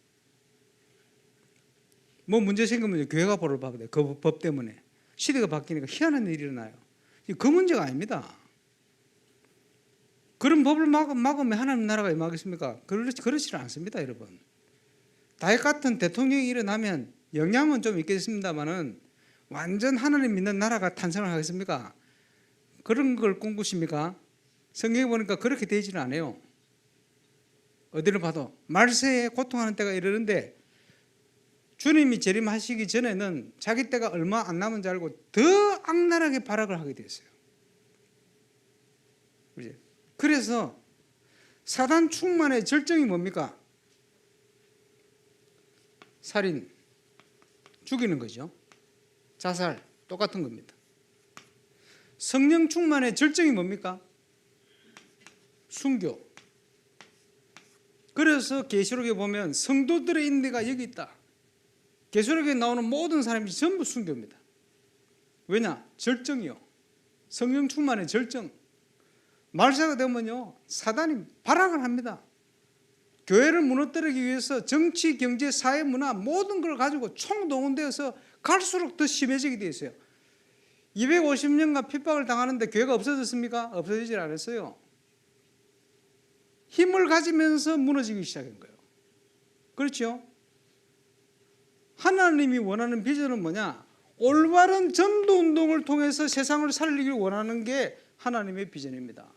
뭐 문제 생기면 교회가 벌을 받게 돼. 그 법 때문에. 시대가 바뀌니까 희한한 일이 일어나요. 그 문제가 아닙니다. 그런 법을 막으면 하나님 나라가 임하겠습니까? 그렇지는 않습니다, 여러분. 다윗 같은 대통령이 일어나면 영향은 좀 있겠습니다만은 완전 하나님 믿는 나라가 탄생을 하겠습니까? 그런 걸 꿈꾸십니까? 성경에 보니까 그렇게 되지는 않아요. 어디를 봐도 말세에 고통하는 때가 이르는데 주님이 재림하시기 전에는 자기 때가 얼마 안 남은 줄 알고 더 악랄하게 발악을 하게 됐어요. 그래서 사단 충만의 절정이 뭡니까? 살인, 죽이는 거죠. 자살, 똑같은 겁니다. 성령 충만의 절정이 뭡니까? 순교. 그래서 계시록에 보면 성도들의 인내가 여기 있다. 계시록에 나오는 모든 사람이 전부 순교입니다. 왜냐? 절정이요. 성령 충만의 절정. 말세가 되면요, 사단이 발악을 합니다. 교회를 무너뜨리기 위해서 정치, 경제, 사회, 문화 모든 걸 가지고 총동원되어서 갈수록 더 심해지게 되어 있어요. 250년간 핍박을 당하는데 교회가 없어졌습니까? 없어지질 않았어요. 힘을 가지면서 무너지기 시작한 거예요. 그렇죠? 하나님이 원하는 비전은 뭐냐? 올바른 전도운동을 통해서 세상을 살리길 원하는 게 하나님의 비전입니다.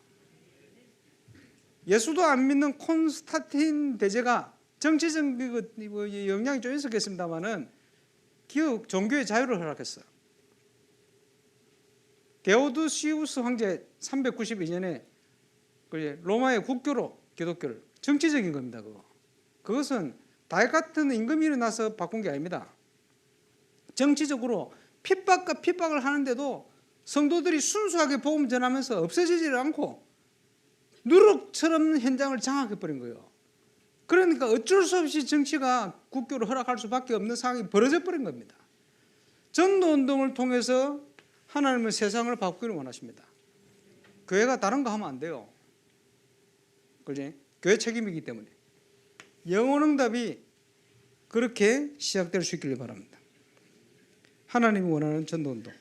예수도 안 믿는 콘스탄틴 대제가 정치적 영향이 좀 있었겠습니다만은 종교의 자유를 허락했어요. 데오도시우스 황제 392년에 로마의 국교로 기독교를 정치적인 겁니다. 그것은 다윗 같은 임금이 일어나서 바꾼 게 아닙니다. 정치적으로 핍박과 핍박을 하는데도 성도들이 순수하게 복음 전하면서 없어지지 않고 누룩처럼 현장을 장악해버린 거예요. 그러니까 어쩔 수 없이 정치가 국교를 허락할 수밖에 없는 상황이 벌어져 버린 겁니다. 전도운동을 통해서 하나님은 세상을 바꾸기를 원하십니다. 교회가 다른 거 하면 안 돼요. 그렇지? 교회 책임이기 때문에. 영혼응답이 그렇게 시작될 수 있기를 바랍니다. 하나님이 원하는 전도운동.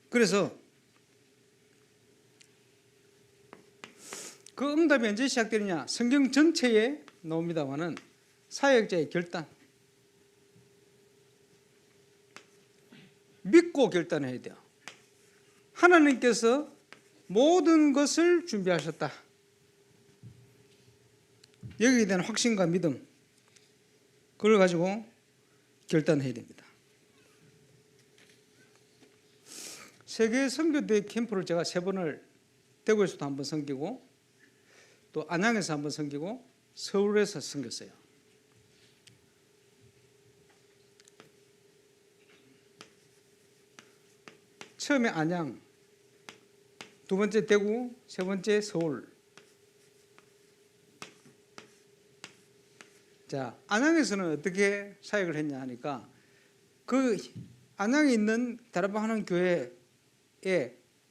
그래서 그 응답이 언제 시작되느냐? 성경 전체에 나옵니다만은 사역자의 결단. 믿고 결단해야 돼요. 하나님께서 모든 것을 준비하셨다. 여기에 대한 확신과 믿음, 그걸 가지고 결단해야 됩니다. 세계 선교대 캠프를 제가 3번을 대구에서도 한번 섬기고 또 안양에서 한번 섬기고 서울에서 섬겼어요. 처음에 안양, 두 번째 대구, 세 번째 서울. 자, 안양에서는 어떻게 사역을 했냐 하니까 그 안양에 있는 다락방 하는 교회에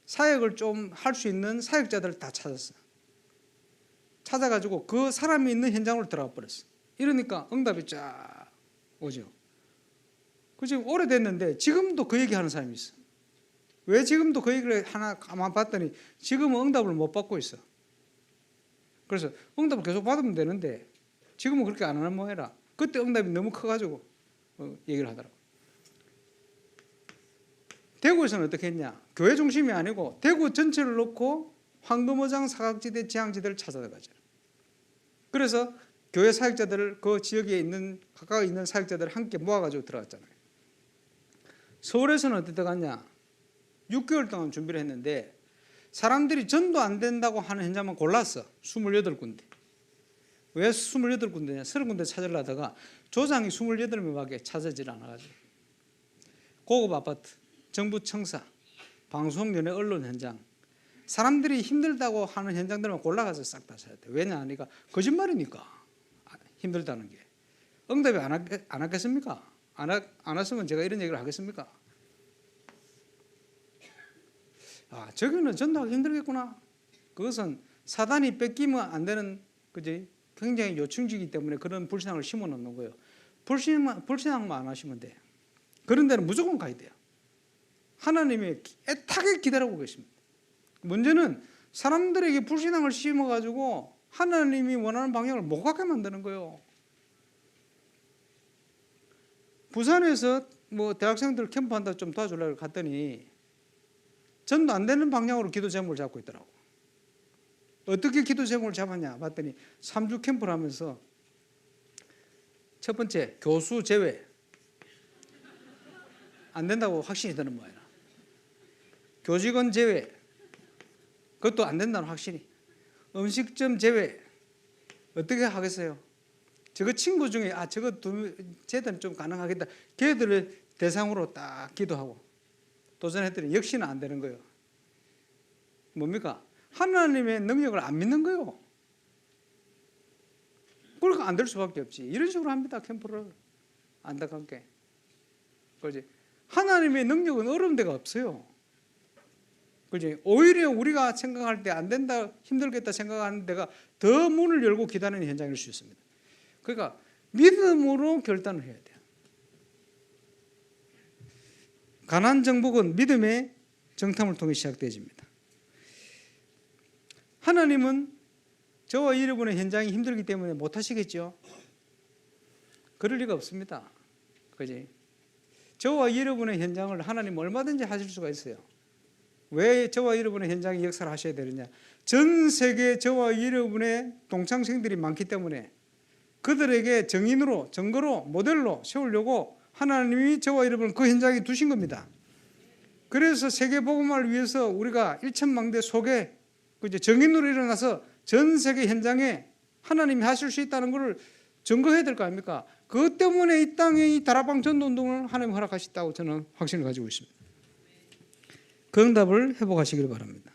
사역을 좀 할 수 있는 사역자들을 다 찾았어. 찾아가지고 그 사람이 있는 현장으로 들어가 버렸어. 이러니까 응답이 쫙 오죠. 그 지금 오래됐는데 지금도 그 얘기하는 사람이 있어. 왜 지금도 그 얘기를 하나 가만 봤더니 지금은 응답을 못 받고 있어. 그래서 응답을 계속 받으면 되는데 지금은 그렇게 안 하는 모양이라 그때 응답이 너무 커가지고 얘기를 하더라고. 대구에서는 어떻게 했냐? 교회 중심이 아니고 대구 전체를 놓고 황금어장 사각지대 지향지대를 찾아가죠. 그래서 교회 사역자들을 그 지역에 있는 가까이 있는 사역자들을 함께 모아가지고 들어갔잖아요. 서울에서는 어떻게 갔냐? 6개월 동안 준비를 했는데 사람들이 전도 안 된다고 하는 현장만 골랐어. 28군데. 왜 28군데냐? 30군데 찾으려다가 조장이 28명밖에 찾아지질 않아가지고. 고급 아파트, 정부 청사, 방송, 연예, 언론 현장. 사람들이 힘들다고 하는 현장들만 골라가서 싹 다 찾아야 돼. 왜냐 하니까 거짓말이니까. 힘들다는 게. 응답이 안 하겠습니까? 안 왔으면 제가 이런 얘기를 하겠습니까? 아, 저기는 전도하기 힘들겠구나. 그것은 사단이 뺏기면 안 되는, 그지? 굉장히 요충지이기 때문에 그런 불신앙을 심어 놓는 거예요. 불신앙만 안 하시면 돼. 그런 데는 무조건 가야 돼요. 하나님이 애타게 기다리고 계십니다. 문제는 사람들에게 불신앙을 심어가지고 하나님이 원하는 방향을 못 가게 만드는 거예요. 부산에서 뭐 대학생들 캠프한다 좀 도와주려고 갔더니 전도 안 되는 방향으로 기도 제목을 잡고 있더라고. 어떻게 기도 제목을 잡았냐 봤더니 3주 캠프를 하면서 첫 번째 교수 제외 안 된다고 확신이 드는 모양이야. 교직원 제외 그것도 안 된다는 확신이. 음식점 제외 어떻게 하겠어요? 저거 친구 중에 저거 쟤들은 좀 가능하겠다. 걔들을 대상으로 딱 기도하고 도전했더니 역시나 안 되는 거예요. 뭡니까? 하나님의 능력을 안 믿는 거예요. 그러니까 안 될 수밖에 없지. 이런 식으로 합니다. 캠프를 안타깝게. 그렇지? 하나님의 능력은 어려운 데가 없어요. 그렇지? 오히려 우리가 생각할 때 안 된다, 힘들겠다 생각하는 데가 더 문을 열고 기다리는 현장일 수 있습니다. 그러니까 믿음으로 결단을 해야 돼요. 가나안 정복은 믿음의 정탐을 통해 시작되어집니다. 하나님은 저와 여러분의 현장이 힘들기 때문에 못 하시겠죠? 그럴 리가 없습니다. 그지? 저와 여러분의 현장을 하나님 얼마든지 하실 수가 있어요. 왜 저와 여러분의 현장에 역사를 하셔야 되느냐? 전 세계 저와 여러분의 동창생들이 많기 때문에 그들에게 정인으로, 증거로, 모델로 세우려고 하나님이 저와 여러분을 그 현장에 두신 겁니다. 그래서 세계 복음화를 위해서 우리가 1천망대 속에 정인으로 일어나서 전 세계 현장에 하나님이 하실 수 있다는 것을 증거해야 될 거 아닙니까? 그것 때문에 이 땅에 이 다락방 전도운동을 하나님 허락하셨다고 저는 확신을 가지고 있습니다. 그 응답을 회복하시길 바랍니다.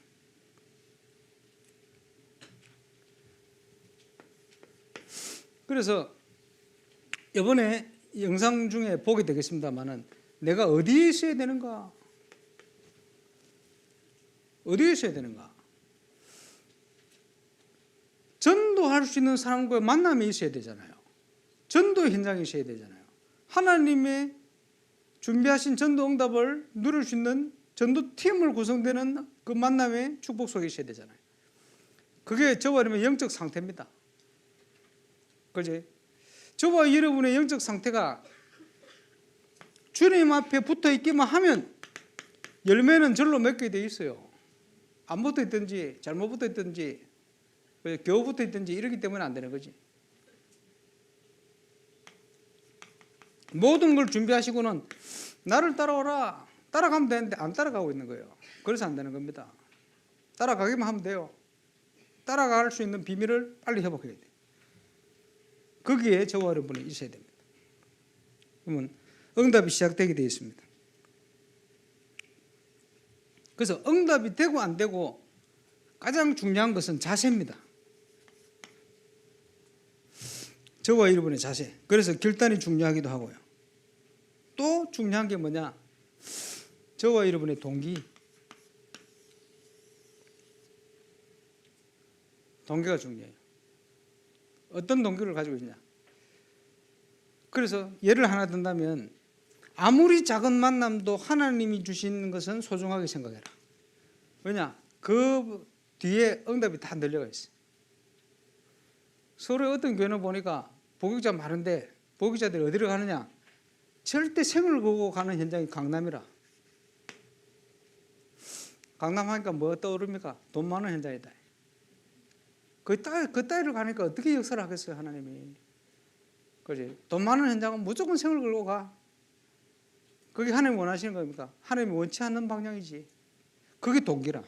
그래서 이번에 영상 중에 보게 되겠습니다만은 내가 어디에 있어야 되는가? 어디에 있어야 되는가? 전도할 수 있는 사람과의 만남이 있어야 되잖아요. 전도 현장에 있어야 되잖아요. 하나님의 준비하신 전도 응답을 누릴 수 있는 전도팀을 구성되는 그 만남의 축복 속에 있어야 되잖아요. 그게 저와 여러분의 영적 상태입니다. 그지? 저와 여러분의 영적 상태가 주님 앞에 붙어 있기만 하면 열매는 절로 맺게 돼 있어요. 안 붙어 있든지 잘못 붙어 있든지 겨우 붙어 있든지 이러기 때문에 안 되는 거지. 모든 걸 준비하시고는 나를 따라오라. 따라가면 되는데 안 따라가고 있는 거예요. 그래서 안 되는 겁니다. 따라가기만 하면 돼요. 따라갈 수 있는 비밀을 빨리 회복해야 돼요. 거기에 저와 여러분이 있어야 됩니다. 그러면 응답이 시작되게 되어 있습니다. 그래서 응답이 되고 안 되고 가장 중요한 것은 자세입니다. 저와 여러분의 자세. 그래서 결단이 중요하기도 하고요. 또 중요한 게 뭐냐? 저와 여러분의 동기. 동기가 중요해요. 어떤 동기를 가지고 있냐? 그래서 예를 하나 든다면 아무리 작은 만남도 하나님이 주신 것은 소중하게 생각해라. 왜냐? 그 뒤에 응답이 다 늘려가 있어요. 서울의 어떤 교회는 보니까 복역자 많은데 복역자들이 어디로 가느냐? 절대 생을 걸고 가는 현장이 강남이라. 강남 하니까 뭐 떠오릅니까? 돈 많은 현장이다. 그 따위를 가니까 어떻게 역사를 하겠어요, 하나님이. 그지? 돈 많은 현장은 무조건 생을 걸고 가. 그게 하나님이 원하시는 겁니까? 하나님이 원치 않는 방향이지. 그게 동기라.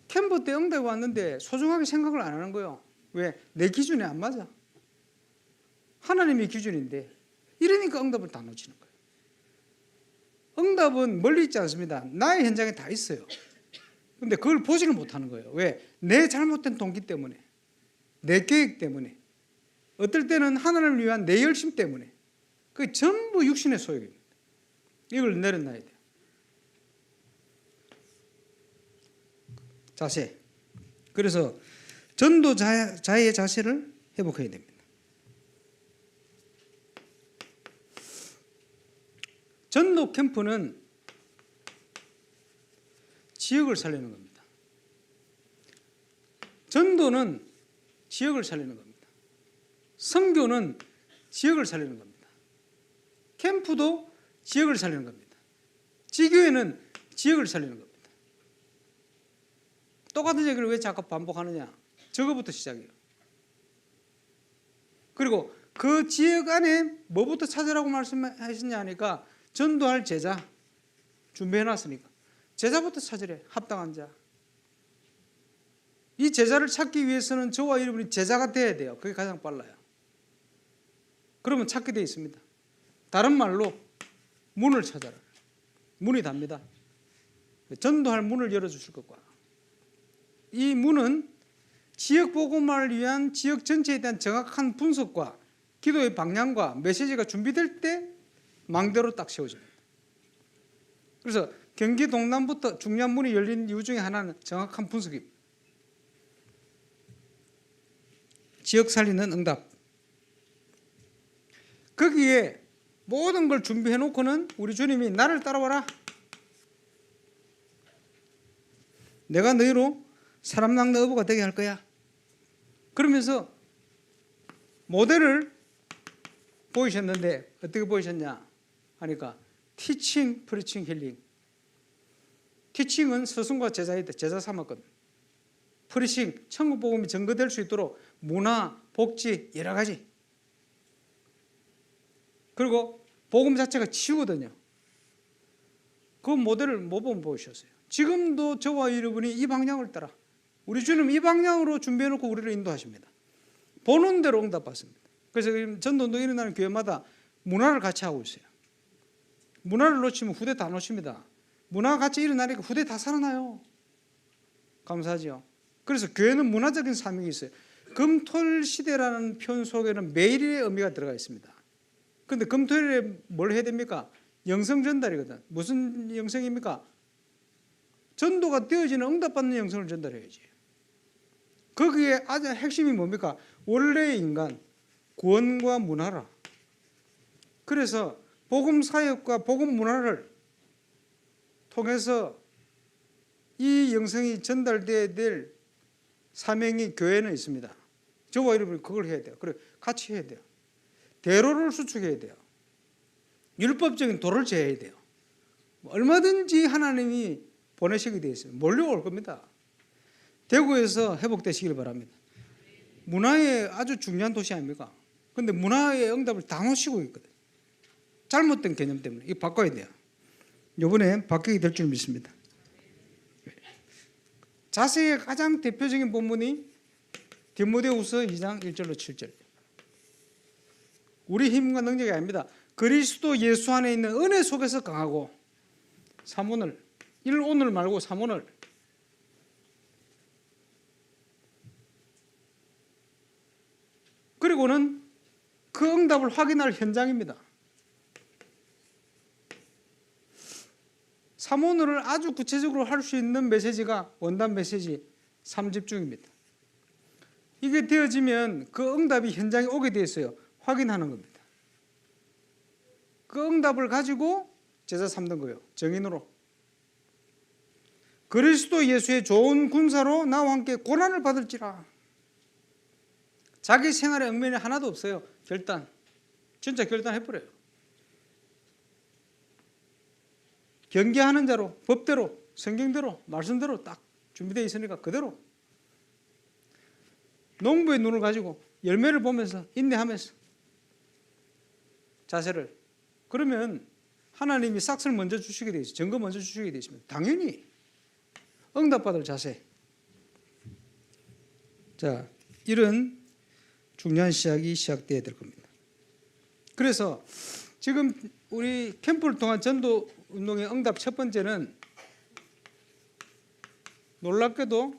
캠프 때 응답이 왔는데 소중하게 생각을 안 하는 거예요. 왜? 내 기준에 안 맞아. 하나님의 기준인데 이러니까 응답을 다 놓치는 거예요. 응답은 멀리 있지 않습니다. 나의 현장에 다 있어요. 근데 그걸 보지를 못하는 거예요. 왜? 내 잘못된 동기 때문에, 내 계획 때문에, 어떨 때는 하나님을 위한 내 열심 때문에. 그게 전부 육신의 소욕입니다. 이걸 내려놔야 돼요. 자세. 그래서 전도자의 자세를 회복해야 됩니다. 전도 캠프는 지역을 살리는 겁니다. 전도는 지역을 살리는 겁니다. 선교는 지역을 살리는 겁니다. 캠프도 지역을 살리는 겁니다. 지교회는 지역을 살리는 겁니다. 똑같은 얘기를 왜 자꾸 반복하느냐? 저거부터 시작이에요. 그리고 그 지역 안에 뭐부터 찾으라고 말씀하셨냐 하니까 전도할 제자 준비해놨으니까 제자부터 찾으래. 합당한 자. 이 제자를 찾기 위해서는 저와 여러분이 제자가 돼야 돼요. 그게 가장 빨라요. 그러면 찾게 돼 있습니다. 다른 말로 문을 찾아라. 문이 답니다. 전도할 문을 열어주실 것과 이 문은 지역 복음화를 위한 지역 전체에 대한 정확한 분석과 기도의 방향과 메시지가 준비될 때 망대로 딱 세워집니다. 그래서 경기 동남부터 중요한 문이 열린 이유 중에 하나는 정확한 분석입니다. 지역 살리는 응답. 거기에 모든 걸 준비해 놓고는 우리 주님이 나를 따라와라. 내가 너희로 사람 낚는 어부가 되게 할 거야. 그러면서 모델을 보이셨는데 어떻게 보이셨냐 하니까 티칭, 프리칭, 힐링. 티칭은 스승과 제자일 때 제자 삼았거든. 프리칭, 천국 복음이 전거될 수 있도록 문화, 복지 여러 가지. 그리고 복음 자체가 치유거든요. 그 모델을 모범 보이셨어요. 지금도 저와 여러분이 이 방향을 따라 우리 주님 이 방향으로 준비해놓고 우리를 인도하십니다. 보는 대로 응답받습니다. 그래서 전도운동 일어나는 교회마다 문화를 같이 하고 있어요. 문화를 놓치면 후대 다 놓칩니다. 문화가 같이 일어나니까 후대 다 살아나요. 감사하죠. 그래서 교회는 문화적인 사명이 있어요. 금토일 시대라는 표현 속에는 매일의 의미가 들어가 있습니다. 그런데 금토일에 뭘 해야 됩니까? 영성 전달이거든. 무슨 영성입니까? 전도가 되어지는 응답받는 영성을 전달해야지. 거기에 아주 핵심이 뭡니까? 원래의 인간, 구원과 문화라. 그래서 복음 사역과 복음 문화를 통해서 이 영성이 전달되어야 될 사명이 교회는 있습니다. 저와 여러분이 그걸 해야 돼요. 그래 같이 해야 돼요. 대로를 수축해야 돼요. 율법적인 도를 제해야 돼요. 얼마든지 하나님이 보내시게 되어 있어요. 몰려올 겁니다. 대구에서 회복되시길 바랍니다. 문화의 아주 중요한 도시 아닙니까? 그런데 문화의 응답을 다 놓치고 있거든요. 잘못된 개념 때문에 이거 바꿔야 돼요. 이번에 바뀌게 될 줄 믿습니다. 자세의 가장 대표적인 본문이 디모데후서 2장 1절로 7절. 우리 힘과 능력이 아닙니다. 그리스도 예수 안에 있는 은혜 속에서 강하고 3오늘, 1오늘 말고 3오늘 그리고는 그 응답을 확인할 현장입니다. 3오늘을 아주 구체적으로 할 수 있는 메시지가 원단 메시지 3집중입니다. 이게 되어지면 그 응답이 현장에 오게 되어 있어요. 확인하는 겁니다. 그 응답을 가지고 제자 삼는 거예요. 정인으로. 그리스도 예수의 좋은 군사로 나와 함께 고난을 받을지라. 자기 생활에 얽매이 하나도 없어요. 결단. 진짜 결단해버려요. 경계하는 자로 법대로 성경대로 말씀대로 딱 준비되어 있으니까 그대로 농부의 눈을 가지고 열매를 보면서 인내하면서 자세를 그러면 하나님이 싹을 먼저 주시게 되어 있어요. 증거 먼저 주시게 되어 있습니다. 당연히 응답받을 자세. 자, 이런 중요한 시작이 시작되어야 될 겁니다. 그래서 지금 우리 캠프를 통한 전도 운동의 응답 첫 번째는 놀랍게도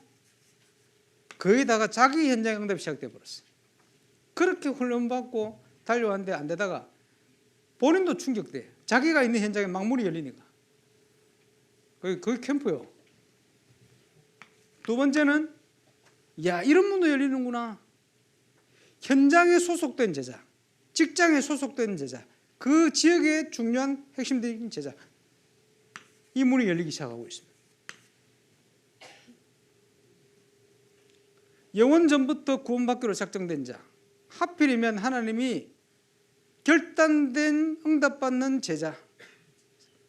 거의 다가 자기 현장 응답이 시작되어 버렸어요. 그렇게 훈련받고 달려왔는데 안 되다가 본인도 충격돼. 자기가 있는 현장에 막 문이 열리니까. 그게 캠프요. 두 번째는 야, 이런 문도 열리는구나. 현장에 소속된 제자, 직장에 소속된 제자, 그 지역의 중요한 핵심적인 제자, 이 문이 열리기 시작하고 있습니다. 영원 전부터 구원받기로 작정된 자, 하필이면 하나님이 결단된 응답받는 제자,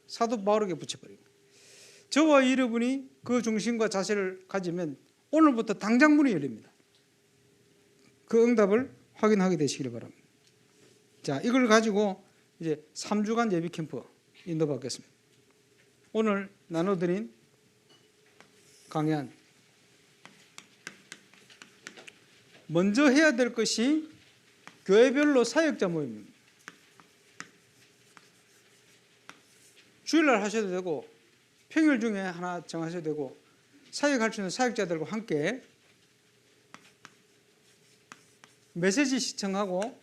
사도 바울에게 붙여버립니다. 저와 여러분이 그 중심과 자세를 가지면 오늘부터 당장 문이 열립니다. 그 응답을 확인하게 되시기를 바랍니다. 자, 이걸 가지고 이제 3주간 예비 캠프 인도받겠습니다. 오늘 나눠드린 강연, 먼저 해야 될 것이 교회별로 사역자 모임입니다. 주일날 하셔도 되고 평일 중에 하나 정하셔도 되고 사역할 수 있는 사역자들과 함께 메시지 시청하고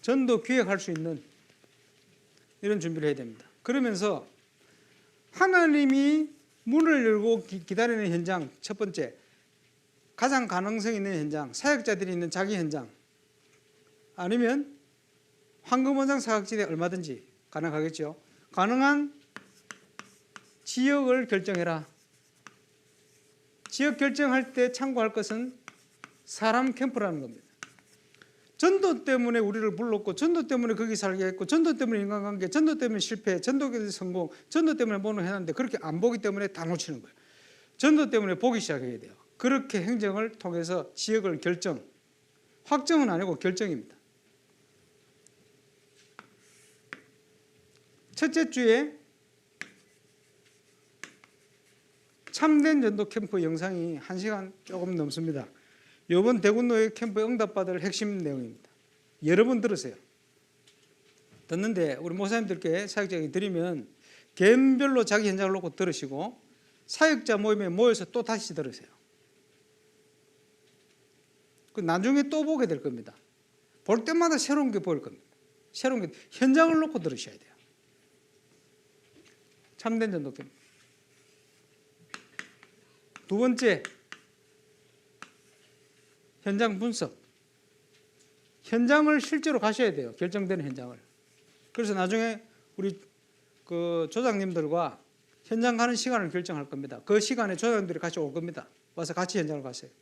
전도 기획할 수 있는 이런 준비를 해야 됩니다. 그러면서 하나님이 문을 열고 기다리는 현장, 첫 번째 가장 가능성 있는 현장, 사역자들이 있는 자기 현장, 아니면 황금원장 사각지대 얼마든지 가능하겠죠. 가능한 지역을 결정해라. 지역 결정할 때 참고할 것은 사람 캠프라는 겁니다. 전도 때문에 우리를 불렀고, 전도 때문에 거기 살게 했고, 전도 때문에 인간관계, 전도 때문에 실패, 전도 때문에 성공, 전도 때문에 뭐는 해놨는데 그렇게 안 보기 때문에 다 놓치는 거예요. 전도 때문에 보기 시작해야 돼요. 그렇게 행정을 통해서 지역을 결정, 확정은 아니고 결정입니다. 첫째 주에 참된 전도 캠프 영상이 1시간 조금 넘습니다. 이번 대군노예 캠프에 응답받을 핵심 내용입니다. 여러 번 들으세요. 듣는데 우리 목사님들께 사역자에게 드리면 개인별로 자기 현장을 놓고 들으시고 사역자 모임에 모여서 또 다시 들으세요. 나중에 또 보게 될 겁니다. 볼 때마다 새로운 게 보일 겁니다. 새로운 게 현장을 놓고 들으셔야 돼요. 참된 전도 캠프. 두 번째, 현장 분석. 현장을 실제로 가셔야 돼요. 결정되는 현장을. 그래서 나중에 우리 그 조장님들과 현장 가는 시간을 결정할 겁니다. 그 시간에 조장님들이 같이 올 겁니다. 와서 같이 현장을 가세요.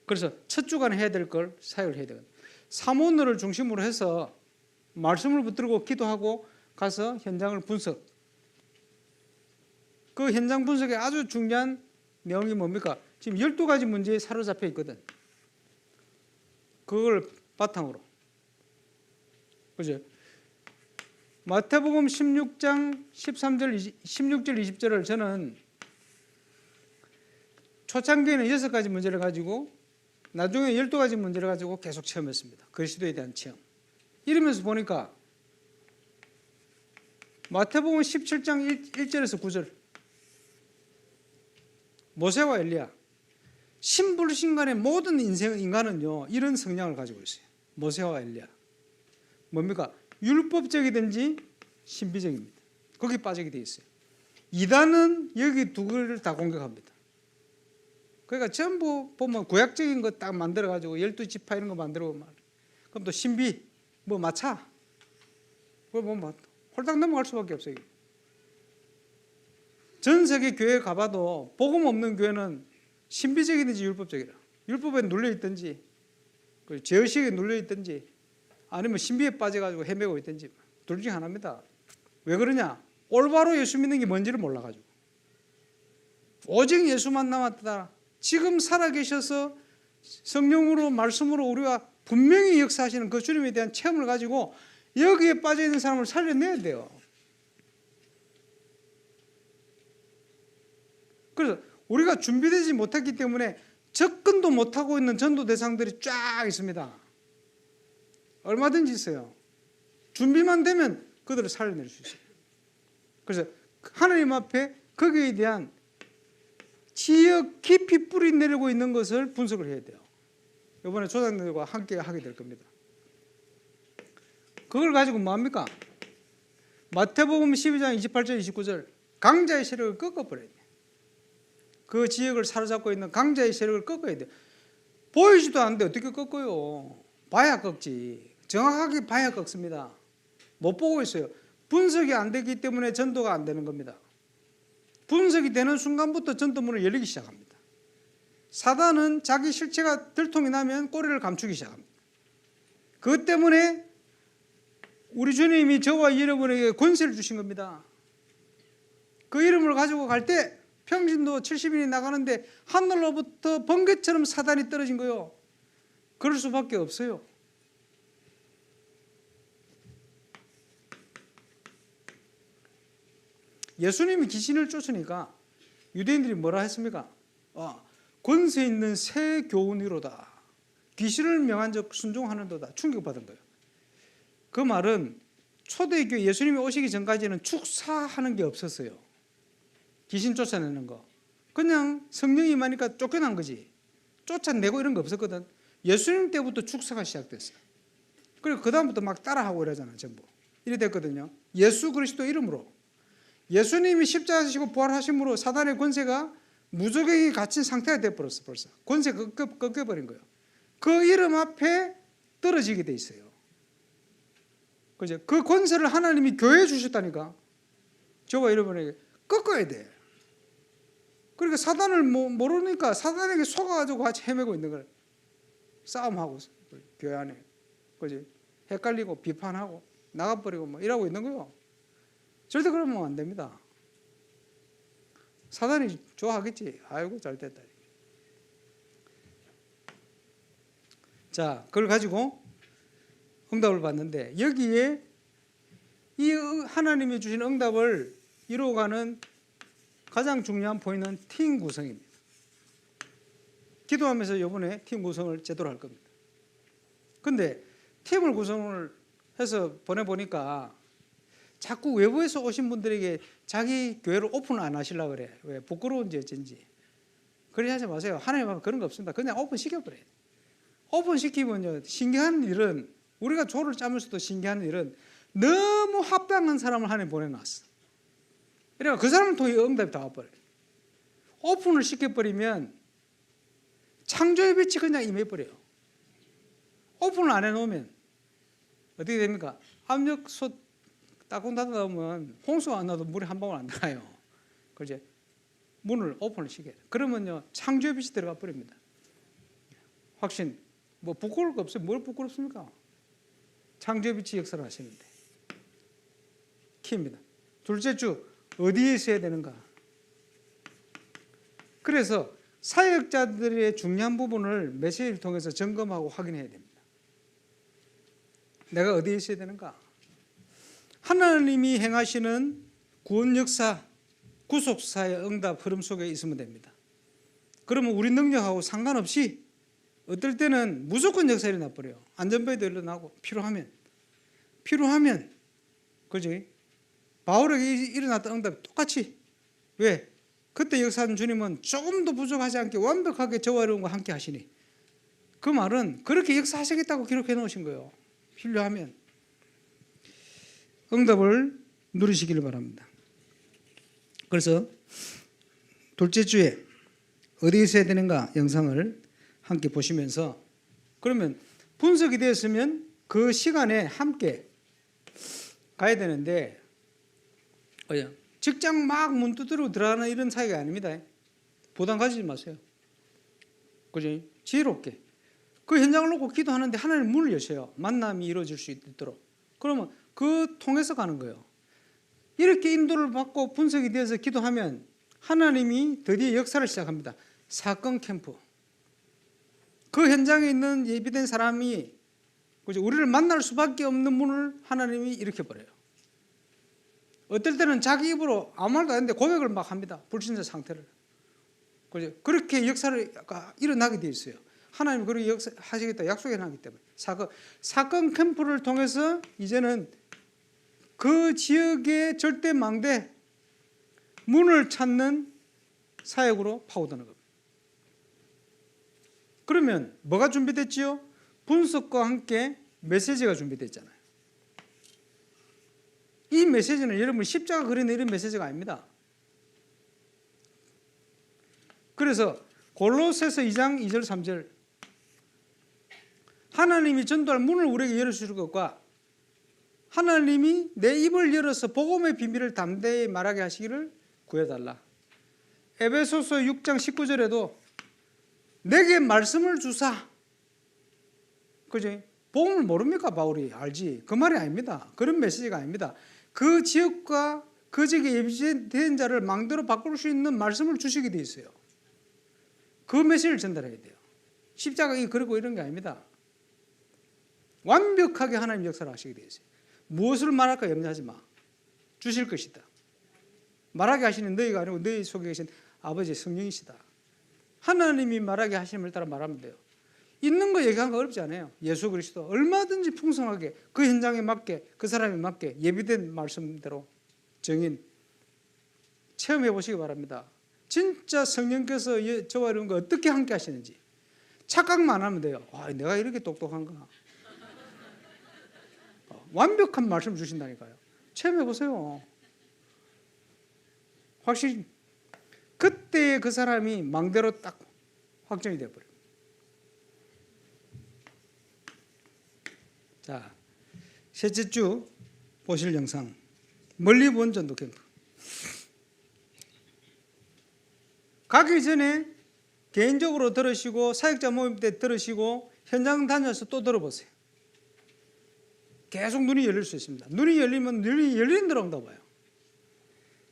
그래서 첫 주간에 해야 될 걸 사역을 해야 되거든요. 사모너를 중심으로 해서 말씀을 붙들고 기도하고 가서 현장을 분석. 그 현장 분석에 아주 중요한 내용이 뭡니까? 지금 12가지 문제에 사로잡혀 있거든. 그걸 바탕으로. 그죠? 마태복음 16장 13절, 16절, 20절을 저는 초창기에는 6가지 문제를 가지고 나중에 12가지 문제를 가지고 계속 체험했습니다. 그리스도에 대한 체험. 이러면서 보니까 마태복음 17장 1절에서 9절 모세와 엘리야, 신불신간의 모든 인간은요 이런 성향을 가지고 있어요. 모세와 엘리야 뭡니까? 율법적이든지 신비적입니다. 거기 빠지게 돼 있어요. 이단은 여기 두 개를 다 공격합니다. 그러니까 전부 보면 구약적인 거 딱 만들어 가지고 12지파 이런 거 만들어 보면 그럼 또 신비 뭐 마차 그걸 뭐 홀딱 넘어갈 수밖에 없어요. 전 세계 교회 가봐도 복음 없는 교회는 신비적이든지 율법적이라. 율법에 눌려 있든지 제의식에 눌려 있든지 아니면 신비에 빠져가지고 헤매고 있든지 둘 중에 하나입니다. 왜 그러냐? 올바로 예수 믿는 게 뭔지를 몰라가지고 오직 예수만 남았다. 지금 살아계셔서 성령으로 말씀으로 우리가 분명히 역사하시는 그 주님에 대한 체험을 가지고 여기에 빠져있는 사람을 살려내야 돼요. 그래서 우리가 준비되지 못했기 때문에 접근도 못하고 있는 전도 대상들이 쫙 있습니다. 얼마든지 있어요. 준비만 되면 그들을 살려낼 수 있어요. 그래서 하나님 앞에 거기에 대한 지역 깊이 뿌리 내리고 있는 것을 분석을 해야 돼요. 이번에 조상들과 함께 하게 될 겁니다. 그걸 가지고 뭐합니까? 마태복음 12장 28절 29절 강자의 세력을 꺾어버려야 돼. 그 지역을 사로잡고 있는 강자의 세력을 꺾어야 돼. 보이지도 않는데 어떻게 꺾어요? 봐야 꺾지. 정확하게 봐야 꺾습니다. 못 보고 있어요. 분석이 안 되기 때문에 전도가 안 되는 겁니다. 분석이 되는 순간부터 전도문을 열리기 시작합니다. 사단은 자기 실체가 들통이 나면 꼬리를 감추기 시작합니다. 그것 때문에 우리 주님이 저와 여러분에게 권세를 주신 겁니다. 그 이름을 가지고 갈 때 평신도 70인이 나가는데 하늘로부터 번개처럼 사단이 떨어진 거요. 그럴 수밖에 없어요. 예수님이 귀신을 쫓으니까 유대인들이 뭐라 했습니까? 권세 있는 새 교훈이로다. 귀신을 명한 적 순종하는도다. 충격받은 거예요. 그 말은 초대교회 예수님이 오시기 전까지는 축사하는 게 없었어요. 귀신 쫓아내는 거. 그냥 성령이 임하니까 쫓겨난 거지. 쫓아내고 이런 거 없었거든. 예수님 때부터 축사가 시작됐어요. 그리고 그 다음부터 막 따라하고 이러잖아. 전부. 이래 됐거든요. 예수 그리스도 이름으로. 예수님이 십자가 지시고 부활하심으로 사단의 권세가 무적행에 갇힌 상태가 돼버렸어. 벌써 권세가 꺾여버린 거예요. 그 이름 앞에 떨어지게 돼 있어요. 그죠? 그 권세를 하나님이 교회에 주셨다니까. 저와 여러분에게 꺾어야 돼. 그러니까 사단을 모르니까 사단에게 속아가지고 같이 헤매고 있는 거예요. 싸움하고 교회 안에. 그지? 헷갈리고 비판하고 나가버리고 뭐 이러고 있는 거예요. 절대 그러면 안 됩니다. 사단이 좋아하겠지. 아이고 잘 됐다. 자, 그걸 가지고 응답을 받는데 여기에 이 하나님이 주신 응답을 이루어가는 가장 중요한 포인트는 팀 구성입니다. 기도하면서 이번에 팀 구성을 제대로 할 겁니다. 근데 팀을 구성을 해서 보내보니까 자꾸 외부에서 오신 분들에게 자기 교회를 오픈 안 하시려고 그래. 왜? 부끄러운지 어쩐지. 그러지 하지 마세요. 하나님 앞에 그런 거 없습니다. 그냥 오픈 시켜버려요. 오픈 시키면요, 신기한 일은, 우리가 조를 짜면서도 신기한 일은 너무 합당한 사람을 하나님 보내놨어. 그러니까 그 사람을 통해 응답이 다 와버려요. 오픈을 시켜버리면 창조의 빛이 그냥 임해버려요. 오픈을 안 해놓으면 어떻게 됩니까? 압력솥 따뜻 닫아 놓으면 홍수가 안 나도 물이 한 방울 안 나요. 그렇지? 문을 오픈을 시켜요. 그러면요, 창조의 빛이 들어가 버립니다. 확신, 뭐 부끄러울 거 없어요. 뭘 부끄럽습니까? 창조의 빛이 역사를 하시는데. 키입니다. 둘째 주, 어디에 있어야 되는가? 그래서 사역자들의 중요한 부분을 메시지를 통해서 점검하고 확인해야 됩니다. 내가 어디에 있어야 되는가? 하나님이 행하시는 구원 역사, 구속사의 응답 흐름 속에 있으면 됩니다. 그러면 우리 능력하고 상관없이 어떨 때는 무조건 역사 일어나 버려요. 안전벨트 일어나고 필요하면 그지? 바울에게 일어났던 응답이 똑같이. 왜? 그때 역사하는 주님은 조금도 부족하지 않게 완벽하게 저와 여러분과 함께 하시니. 그 말은 그렇게 역사하시겠다고 기록해 놓으신 거예요. 필요하면 응답을 누리시기를 바랍니다. 그래서 둘째 주에 어디에 있어야 되는가 영상을 함께 보시면서, 그러면 분석이 되었으면 그 시간에 함께 가야 되는데, 직장 막 문 두드리고 들어가는 이런 사이가 아닙니다. 부담 가지지 마세요. 그지? 지혜롭게 그 현장을 놓고 기도하는데 하나님 문을 여셔요. 만남이 이루어질 수 있도록. 그러면 그 통해서 가는 거예요. 이렇게 인도를 받고 분석이 되어서 기도하면 하나님이 드디어 역사를 시작합니다. 사건 캠프. 그 현장에 있는 예비된 사람이 우리를 만날 수밖에 없는 문을 하나님이 일으켜버려요. 어떨 때는 자기 입으로 아무 말도 안 했는데 고백을 막 합니다. 불신자 상태를. 그렇게 역사를 일어나게 되어 있어요. 하나님이 그렇게 역사하시겠다 약속해 놨기 때문에. 사건 캠프를 통해서 이제는 그 지역의 절대 망대 문을 찾는 사역으로 파고드는 겁니다. 그러면 뭐가 준비됐지요? 분석과 함께 메시지가 준비됐잖아요. 이 메시지는 여러분 십자가 그리는 이런 메시지가 아닙니다. 그래서 골로새서 2장 2절 3절 하나님이 전도할 문을 우리에게 열어주실 것과 하나님이 내 입을 열어서 복음의 비밀을 담대히 말하게 하시기를 구해달라. 에베소서 6장 19절에도 내게 말씀을 주사. 그지? 복음을 모릅니까? 바울이 알지. 그 말이 아닙니다. 그런 메시지가 아닙니다. 그 지역과 그 지역에 예비된 자를 망대로 바꿀 수 있는 말씀을 주시게 돼 있어요. 그 메시지를 전달해야 돼요. 십자가 그리고 이런 게 아닙니다. 완벽하게 하나님 역사를 하시게 돼 있어요. 무엇을 말할까 염려하지 마. 주실 것이다. 말하게 하시는 너희가 아니고 너희 속에 계신 아버지 성령이시다. 하나님이 말하게 하심을 따라 말하면 돼요. 있는 거 얘기하는 거 어렵지 않아요. 예수 그리스도 얼마든지 풍성하게 그 현장에 맞게 그 사람에 맞게 예비된 말씀대로 정인 체험해 보시기 바랍니다. 진짜 성령께서 저와 이런 거 어떻게 함께 하시는지 착각만 하면 돼요. 와, 내가 이렇게 똑똑한가. 완벽한 말씀 주신다니까요. 체험해 보세요. 확실히 그때 그 사람이 망대로 딱 확정이 되어버려요. 자, 셋째 주 보실 영상 멀리 본 전도 캠프. 가기 전에 개인적으로 들으시고 사역자 모임 때 들으시고 현장 다녀서 또 들어보세요. 계속 눈이 열릴 수 있습니다. 눈이 열리면 눈이 열리는 대로 온다고 봐요.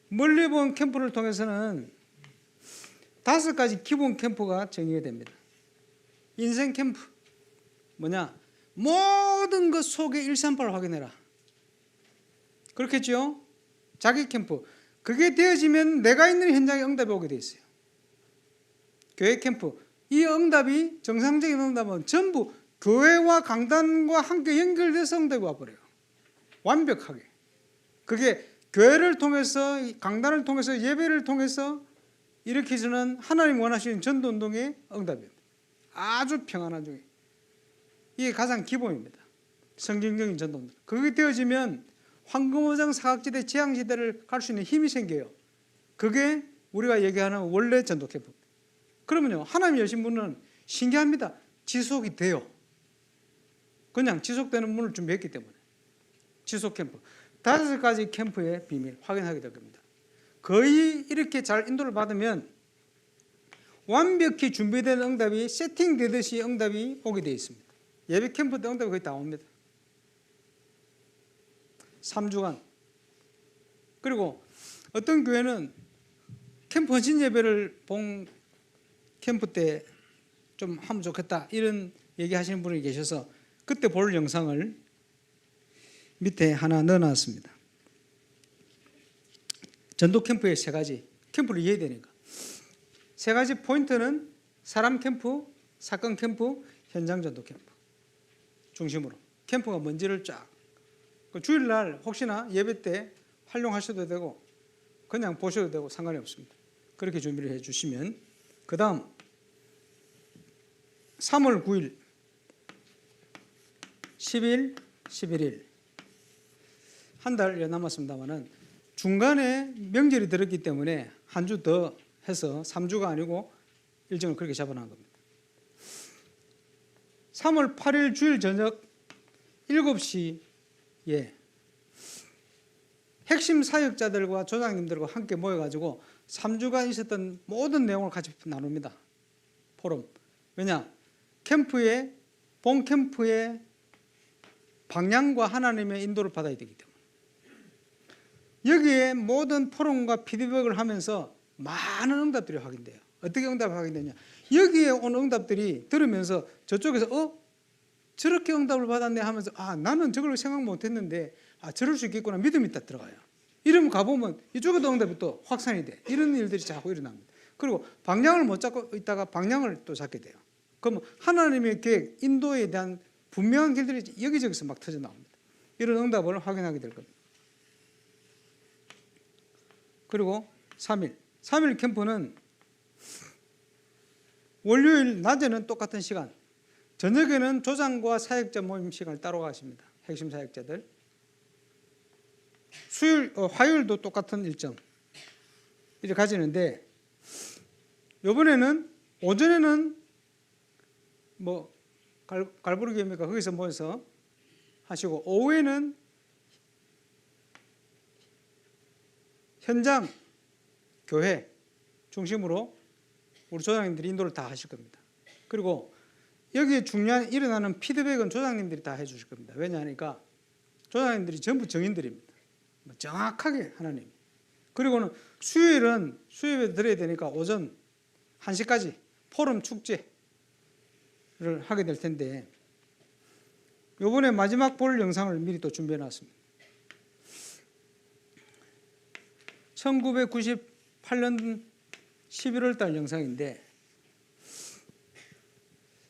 멀리 본 캠프를 통해서는 5가지 기본 캠프가 정의가 됩니다. 인생 캠프 뭐냐? 모든 것 속에 138을 확인해라. 그렇겠죠? 자기 캠프 그게 되어지면 내가 있는 현장에 응답이 오게 돼 있어요. 교회 캠프 이 응답이 정상적인 응답은 전부 교회와 강단과 함께 연결돼서 응답이 와버려요. 완벽하게. 그게 교회를 통해서 강단을 통해서 예배를 통해서 일으키시는 하나님 원하시는 전도운동의 응답입니다. 아주 평안한 중에 이게 가장 기본입니다. 성경적인 전도운동. 그게 되어지면 황금어장 사각지대 재앙시대를 갈 수 있는 힘이 생겨요. 그게 우리가 얘기하는 원래 전도 캠프입니다. 그러면요 하나님 여신 분은 신기합니다. 지속이 돼요. 그냥 지속되는 문을 준비했기 때문에 지속 캠프 5가지 캠프의 비밀 확인하게 될 겁니다. 거의 이렇게 잘 인도를 받으면 완벽히 준비된 응답이 세팅되듯이 응답이 오게 되어 있습니다. 예배 캠프 때 응답이 거의 다 옵니다. 3주간. 그리고 어떤 교회는 캠프 헌신 예배를 본 캠프 때 좀 하면 좋겠다 이런 얘기하시는 분이 계셔서 그때 볼 영상을 밑에 하나 넣어놨습니다. 전도 캠프의 3가지 캠프를 이해해야 되니까 3가지 포인트는 사람 캠프, 사건 캠프, 현장 전도 캠프 중심으로 캠프가 뭔지를 쫙 주일날 혹시나 예배 때 활용하셔도 되고 그냥 보셔도 되고 상관이 없습니다. 그렇게 준비를 해주시면 그 다음 3월 9일 10일 11일 한 달 남았습니다만은 중간에 명절이 들었기 때문에 한 주 더 해서 3주가 아니고 일정을 그렇게 잡아놓은 겁니다. 3월 8일 주일 저녁 7시에 핵심 사역자들과 조장님들과 함께 모여가지고 3주간 있었던 모든 내용을 같이 나눕니다. 포럼. 왜냐? 본 캠프의 방향과 하나님의 인도를 받아야 되기 때문에 여기에 모든 포럼과 피드백을 하면서 많은 응답들이 확인돼요. 어떻게 응답이 확인되냐? 여기에 온 응답들이 들으면서 저쪽에서 저렇게 응답을 받았네 하면서 나는 저걸 생각 못했는데 저럴 수 있겠구나 믿음이 딱 들어가요. 이러면 가보면 이쪽에도 응답이 또 확산이 돼. 이런 일들이 자꾸 일어납니다. 그리고 방향을 못 잡고 있다가 방향을 또 잡게 돼요. 그러면 하나님의 계획, 인도에 대한 분명한 길들이 여기저기서 막 터져 나옵니다. 이런 응답을 확인하게 될 겁니다. 그리고 3일 캠프는 월요일 낮에는 똑같은 시간, 저녁에는 조장과 사역자 모임 시간을 따로 가십니다. 핵심 사역자들. 화요일도 똑같은 일정 이렇게 가지는데, 이번에는 오전에는 뭐 갈보리교회입니까? 거기서 모여서 하시고, 오후에는 현장 교회 중심으로 우리 조장님들이 인도를 다 하실 겁니다. 그리고 여기에 중요한 일어나는 피드백은 조장님들이 다 해주실 겁니다. 왜냐하니까 조장님들이 전부 정인들입니다. 정확하게 하나님. 그리고는 수요일은 수요일에 드려야 되니까 오전 1시까지 포럼 축제를 하게 될 텐데, 이번에 마지막 볼 영상을 미리 또 준비해 놨습니다. 1998년 11월 달 영상인데,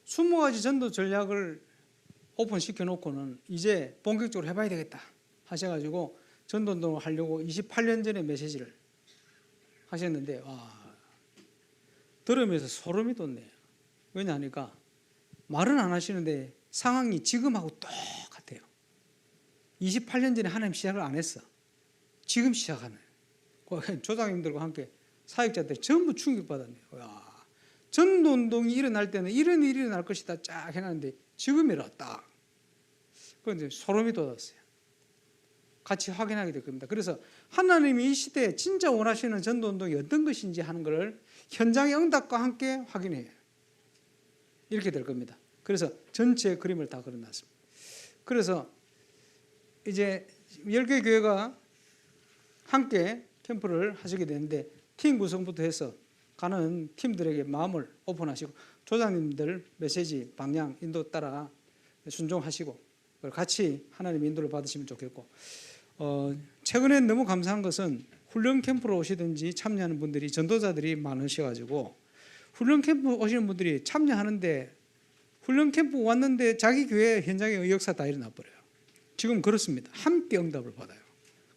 20가지 전도 전략을 오픈시켜 놓고는 이제 본격적으로 해봐야 되겠다 하셔가지고 전도운동을 하려고 28년 전에 메시지를 하셨는데, 와, 들으면서 소름이 돋네요. 왜냐하니까 말은 안 하시는데 상황이 지금하고 똑같아요. 28년 전에 하나님 시작을 안 했어. 지금 시작하네. 조장님들과 함께 사역자들이 전부 충격받았네요. 와, 전도운동이 일어날 때는 이런 일이 일어날 것이다 쫙 해놨는데 지금이라 딱. 그런데 소름이 돋았어요. 같이 확인하게 될 겁니다. 그래서 하나님이 이 시대에 진짜 원하시는 전도운동이 어떤 것인지 하는 것을 현장의 응답과 함께 확인해요. 이렇게 될 겁니다. 그래서 전체 그림을 다 그려놨습니다. 그래서 이제 10개 교회가 함께 캠프를 하시게 되는데, 팀 구성부터 해서 가는 팀들에게 마음을 오픈하시고, 조장님들 메시지 방향 인도 따라 순종하시고 같이 하나님의 인도를 받으시면 좋겠고, 최근에 너무 감사한 것은 훈련 캠프로 오시든지 참여하는 분들이, 전도자들이 많으셔가지고 훈련 캠프 오시는 분들이 참여하는데, 훈련 캠프 왔는데 자기 교회 현장에 의역사 다 일어나 버려요. 지금 그렇습니다. 함께 응답을 받아요.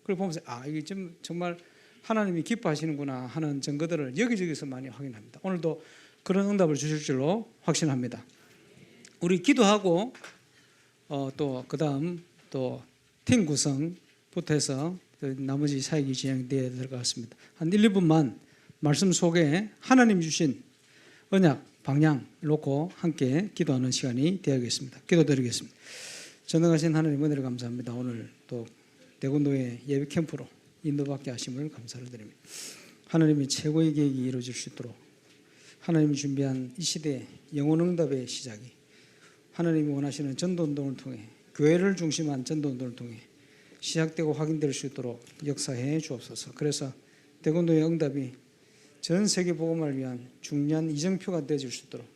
그걸 보면서 이게 좀 정말 하나님이 기뻐하시는구나 하는 증거들을 여기저기서 많이 확인합니다. 오늘도 그런 응답을 주실 줄로 확신합니다. 우리 기도하고 또 그다음 또 팀 구성부터 해서 나머지 사역이 진행되어야 될 것 같습니다. 한 1, 2분만 말씀 속에 하나님 주신 언약 방향 놓고 함께 기도하는 시간이 되어야겠습니다. 기도드리겠습니다. 전능하신 하나님, 은혜를 감사합니다. 오늘 또 대군도의 예배 캠프로 인도받게 하심을 감사를 드립니다. 하나님이 최고의 계획이 이루어질 수 있도록 하나님이 준비한 이 시대의 영혼응답의 시작이 하나님이 원하시는 전도운동을 통해, 교회를 중심한 전도운동을 통해 시작되고 확인될 수 있도록 역사해 주옵소서. 그래서 대군도의 응답이 전 세계 복음을 위한 중요한 이정표가 되어질 수 있도록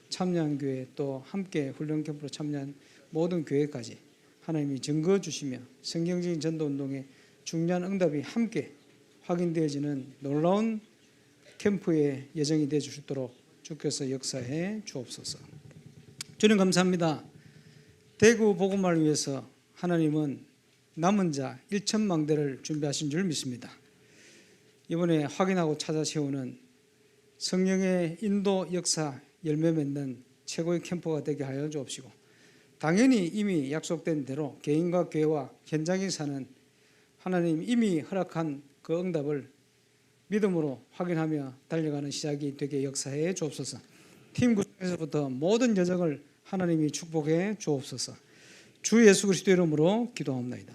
참여한 교회, 또 함께 훈련 캠프로 참여한 모든 교회까지 하나님이 증거 주시며 성경적인 전도운동의 중요한 응답이 함께 확인되어지는 놀라운 캠프의 예정이 되어 줄 수 있도록 주께서 역사해 주옵소서. 주님 감사합니다. 대구 복음화를 위해서 하나님은 남은 자 1,000망대를 준비하신 줄 믿습니다. 이번에 확인하고 찾아 세우는 성령의 인도 역사 열매 맺는 최고의 캠프가 되게 하여 주옵시고, 당연히 이미 약속된 대로 개인과 교회와 현장에 사는 하나님 이미 허락한 그 응답을 믿음으로 확인하며 달려가는 시작이 되게 역사해 주옵소서. 팀 구성에서부터 모든 여정을 하나님이 축복해 주옵소서. 주 예수 그리스도 이름으로 기도합니다.